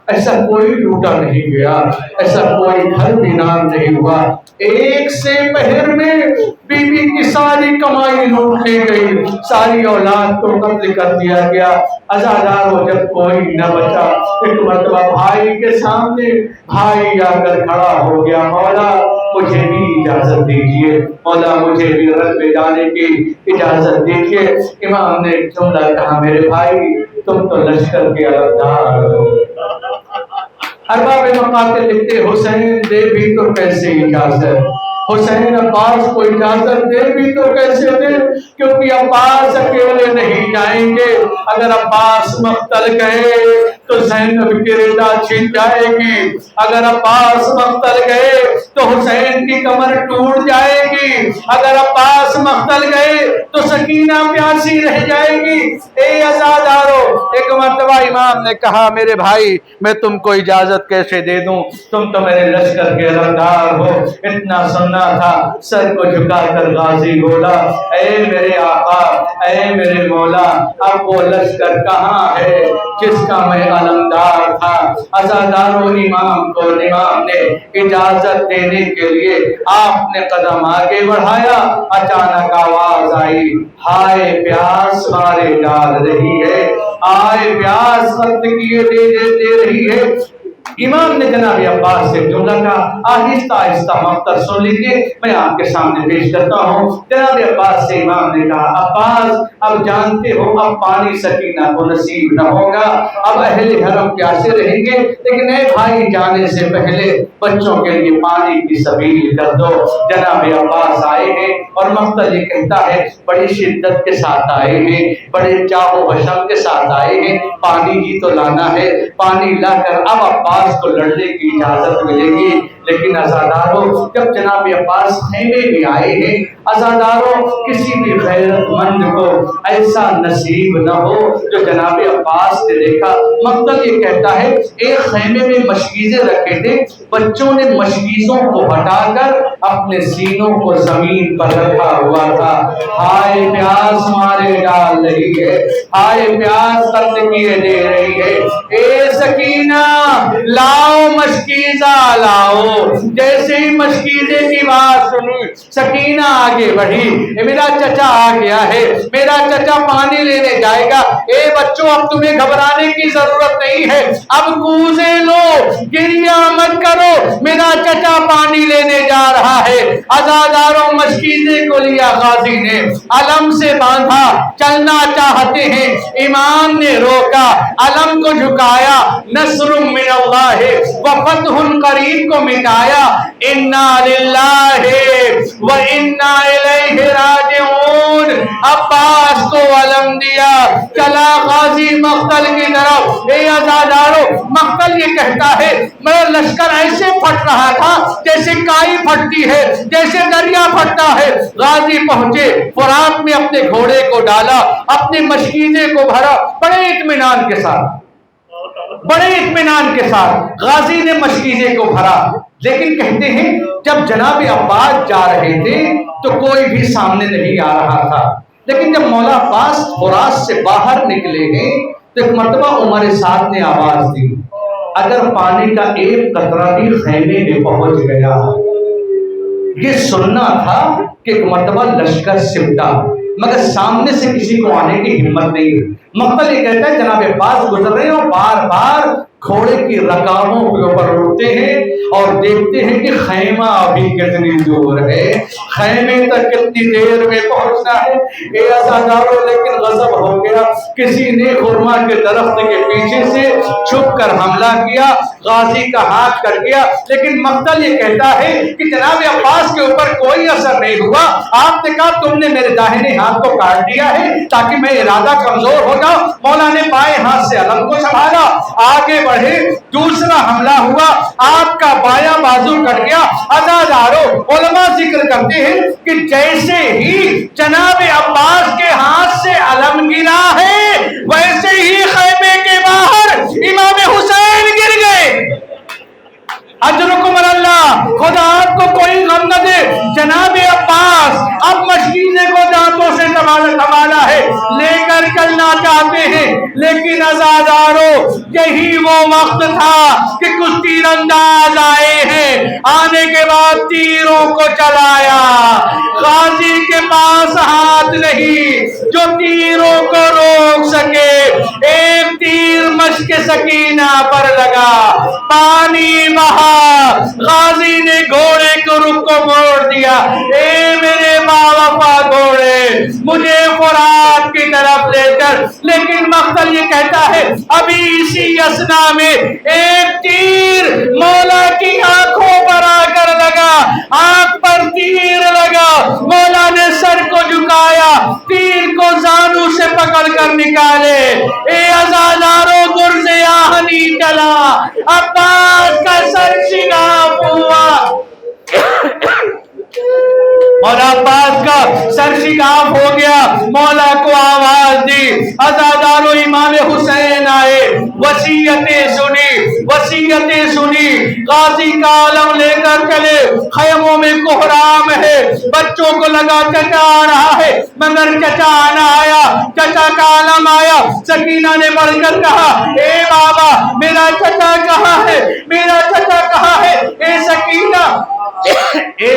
Speaker 2: ایسا کوئی لوٹا نہیں گیا، ایسا کوئی گھر ویران نہیں ہوا. ایک سے پہر میں بی بی کی ساری کمائی لوٹ لی گئی، ساری اولاد کو قتل کر دیا گیا. عزاداروں، جب کوئی نہ بچا، ایک مرتبہ بھائی کے سامنے بھائی آ کر کھڑا ہو گیا. مولا مجھے بھی اجازت دیجیے، مولا مجھے بھی رد میں جانے کی اجازت دیجیے. امام نے ایک جملہ کہا، میرے بھائی تم تو لشکر کے علمدار ہو. ارباب مقاتل لکھتے حسین دے بھی تو کیسے اجازت، حسین عباس کو اجازت دے بھی تو کیسے دے، کیونکہ عباس اکیلے نہیں جائیں گے. اگر عباس مقتل گئے تو زینب کی رضا چھن جائے گی، اگر عباس مقتل گئے تو حسین کی کمر ٹوٹ جائے گی، اگر عباس مقتل گئے تو سکینہ پیاسی رہ جائے گی. اے عزادارو، ایک مرتبہ امام نے کہا، میرے بھائی میں تم کو اجازت کیسے دے دوں، تم تو میرے لشکر کے علمدار ہو. اتنا سننا تھا، سر کو جھکا کر غازی بولا، اے میرے آقا، اے میرے مولا، اب وہ لشکر کہاں ہے جس کا میں علمدار تھا. عزادارو، امام کو امام نے اجازت دینے کے لیے آپ نے قدم آگے بڑھایا. اچانک آواز آئی، ہائے پیاس مارے ڈال رہی ہے، آئے پیاس خط کیے دے رہی ہے. امام نے جناب عباس سے جملہ کا آہستہ آہستہ مقتل سن لیجیے، میں آپ کے سامنے پیش کرتا ہوں. جناب عباس سے امام نے کہا، عباس اب جانتے ہو اب پانی سکینہ کو نصیب نہ ہوگا، اب اہل حرم پیاسے رہیں گے، لیکن اے بھائی جانے سے پہلے بچوں کے لیے پانی کی سبیل کر دو. جناب عباس آئے ہیں اور مقتل یہ کہتا ہے، بڑی شدت کے ساتھ آئے ہیں، بڑے چاہ و حشم کے ساتھ آئے ہیں، پانی ہی تو لانا ہے، پانی لا کر اب عباس کو لڑنے کی اجازت ملے گی. لیکن عزاداروں، جب جناب عباس خیمے میں آئے ہیں، عزاداروں کسی بھی غیرت مند کو ایسا نصیب نہ ہو جو جناب عباس نے دیکھا. مقتل یہ کہتا ہے، ایک خیمے میں مشکیزیں رکھے تھے، بچوں نے مشکیزوں کو ہٹا کر اپنے سینوں کو زمین پر رکھا ہوا تھا. ہائے پیاس مارے ڈال رہی ہے، ہائے پیاس قتل کیے دے رہی ہے. اے سکینہ لاؤ مشکیزہ لاؤ. جیسے ہی مشکیزے کی بات سنی، سکینہ آگے بڑھی، میرا چچا آ گیا ہے، میرا چچا پانی لینے جائے گا. اے بچوں، اب تمہیں گھبرانے کی ضرورت نہیں ہے، اب کوزے لو، گریہ مت کرو، میرا چچا پانی لینے جا رہا ہے. عزاداروں، مشکیزے کو لیا غازی نے، علم سے باندھا، چلنا چاہتے ہیں، امام نے روکا، علم کو جھکایا، نصر من اللہ و فتح قریب کو مٹایا. انا للہ و انا الیہ راجعون. عباس کو علم دیا، چلا غازی مقتل کی طرف. اے عزادارو، مقتل یہ کہتا ہے، میرا لشکر ایسے پھٹ رہا تھا جیسے کائی پھٹتی ہے، جیسے دریا پھٹتا ہے. غازی پہنچے، فرات میں اپنے گھوڑے کو ڈالا، اپنے مشکیزے کو بھرا، بڑے اطمینان کے ساتھ غازی نے مشکیزے کو بھرا. لیکن کہتے ہیں جب جناب عباس جا رہے تھے تو کوئی بھی سامنے نہیں آ رہا تھا. لیکن جب مولا عباس فرات سے باہر نکلے ہیں تو ایک مرتبہ عمر سعد نے آواز دی، اگر پانی کا ایک قطرہ بھی خیمے میں پہنچ گیا. یہ سننا تھا کہ ایک مرتبہ لشکر سمٹا، مگر سامنے سے کسی کو آنے کی ہمت نہیں. مقتل یہ کہتا ہے، جناب عباس گزر رہے ہیں اور بار بار گھوڑے کی رکابوں کے اوپر اڑتے ہیں اور دیکھتے ہیں کہ خیمہ ابھی کتنی دور ہے، خیمے تک کتنی دیر میں پہنچنا ہے۔ اے عزادارو، لیکن غضب ہو گیا، کسی نے خرما کے درخت کے پیچھے سے چھپ کر حملہ کیا، غازی کا ہاتھ کٹ گیا۔ لیکن مقتل یہ کہتا ہے کہ جناب عباس کے اوپر کوئی اثر نہیں ہوا، آپ نے کہا تم نے میرے داہنے ہاتھ کو کاٹ دیا ہے تاکہ میں ارادہ کمزور ہو جاؤں۔ مولا نے بائیں ہاتھ سے علم کو سنبھالا، آگے بڑھے، دوسرا حملہ ہوا، آپ کا بایاں بازو کٹ گیا۔ عزادارو، علماء ذکر کرتے ہیں کہ جیسے ہی جناب عباس کے ہاتھ سے علم گرا ہے ویسے ہی خیمے کے باہر امام حسین گر گئے۔ اجرکم اللہ، خدا آپ کو کوئی غم نہ دے۔ جناب عباس اب مشکینے کو دانتوں سے سنبھالا ہے، لے کر چلنا چاہتے ہیں، لیکن عزادارو یہی وہ وقت تھا کہ کچھ تیر انداز آئے ہیں، آنے کے بعد تیروں کو چلایا۔ غازی کے پاس ہاتھ نہیں جو تیروں کو روک سکے، ایک تیر مشک سکینہ پر لگا، پانی بہا، غازی نے گھوڑے کو رخ کو موڑ دیا۔ اے میرے باوفا گھوڑے، مجھے فرات کی طرف لے کر، لیکن مقتل یہ کہتا ہے ابھی اسی اسنا میں ایک تیر مولا کی آنکھوں پر آ کر لگا، آنکھ پر تیر لگا، مولا نے سر کو جھکایا، تیر کو زانو سے پکڑ کر نکالے۔ اے عزادارو، گرز آہنی چلا، عباس کا سر شگاف ہوا، مولا عباس کا سر شگاف ہو گیا۔ مولا کو آواز دی، عزادارو امام حسین آئے، وصیتیں سنی، غازی کا عالم لے کر چلے، خیموں میں کوہرام ہے، بچوں کو لگا چچا آ رہا ہے، مگر چچا نہ آیا، چچا کا عالم آیا۔ سکینہ نے بڑھ کر کہا اے بابا میرا چچا کہاں ہے، میرا چچا کہاں ہے؟ اے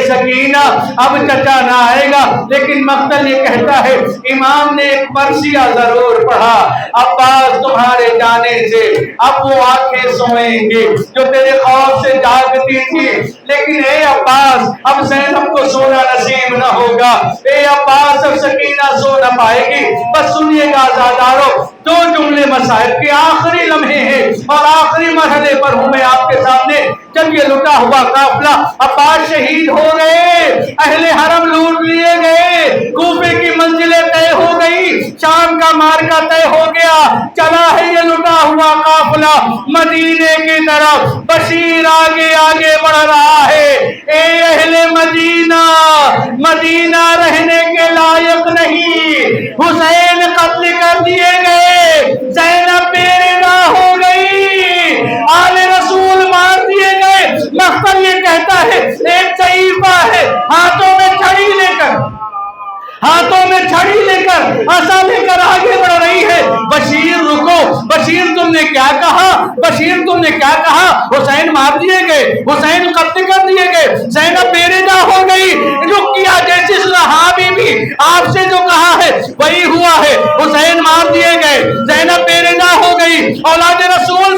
Speaker 2: سکینہ اب چچا نہ آئے گا، لیکن مقتل یہ کہتا ہے امام نے ایک مرثیہ ضرور پڑھا، عباس تمہارے جانے سے اب وہ آنکھیں سوئیں گے جو تیرے خوف سے جاگتی تھی، لیکن اے عباس اب زینب کو سونا نصیب نہ ہوگا، اے عباس اب سکینہ سو نہ پائے گی۔ بس سنیے گا عزادارو، دو جملے مسائل کے آخری لمحے ہیں اور آخری مرحلے پر ہوں میں آپ کے سامنے۔ جب یہ لٹا ہوا قافلہ عباس شہید ہو گئے، اہل حرم لوٹ لیے گئے، کوفے کی منزلیں طے ہو گئی، شام کا مارکا طے ہو گیا، چلا ہے یہ لٹا ہوا قافلہ مدینے کی طرف۔ بشیر آگے آگے بڑھ رہا ہے، اے اہل مدینہ، مدینہ رہنے کے لائق نہیں، حسین قتل کر دیے گئے، زینب بے رضا ہو گئی، آل رسول مار دیے گئے۔ مقتل یہ کہتا ہے ایک ضعیفہ ہے، ہاتھوں میں چھڑی لے کر عصا لے کر آگے بڑھ رہی ہے۔ بشیر رکو، بشیر تم نے کیا کہا، بشیر تم نے کیا کہا؟ حسین مار دیے گئے، حسین قتل کر دیے گئے، زینب بے رضا ہو گئی، رقیہ جیسی صحابی بھی آپ سے جو کہا ہے وہی ہوا ہے، حسین مار دیے گئے، زینب بے رضا ہو گئی، اولاد رسول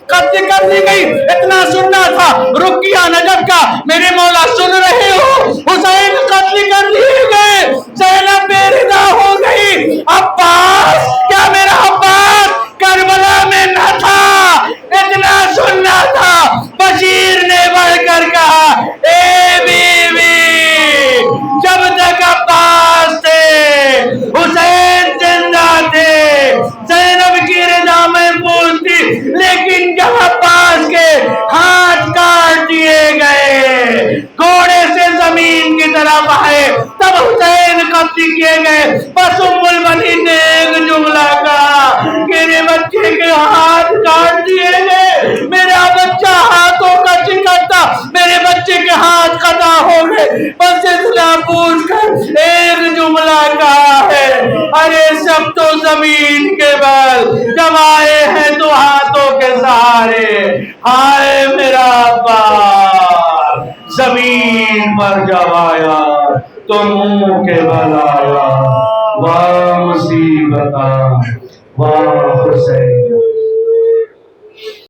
Speaker 2: قتل کر دی گئی۔ اتنا سننا تھا رقیہ نجف کا، میرے مولا سن رہے ہو، حسین قتل کر دیے گئے، زینب بے رضا ہو گئی۔ عباس، کیا میرا عباس کربلا میں نہ تھا؟ اتنا سننا تھا۔ بشیر نے بڑھ کر کہا اے بیوی، جب تک عباس تھے، حسین زندہ تھے، زینب کی رضا محفوظ تھی، لیکن جب عباس کے ہاتھ کاٹ دیے گئے، گھوڑے سے زمین کی طرف آئے، تب حسین قتل کیے گئے۔ بس ام المنین نے ایک جملہ کہا، میرے بچے کے ہاتھ کاٹ دیے گئے، میرا بچہ ہاتھوں کا چکن تھا، میرے بچے کے ہاتھ قطع ہو گئے۔ بس اتنا پوچھ کر ایک جملہ کہا ہے، ارے سب تو زمین کے بل، جب آئے ہیں تو ہاتھوں کے سہارے، ہائے میرا عباس، زمین پر جب آیا تو منہ کے بل آیا، واہ مصیبتاں، واہ حسین۔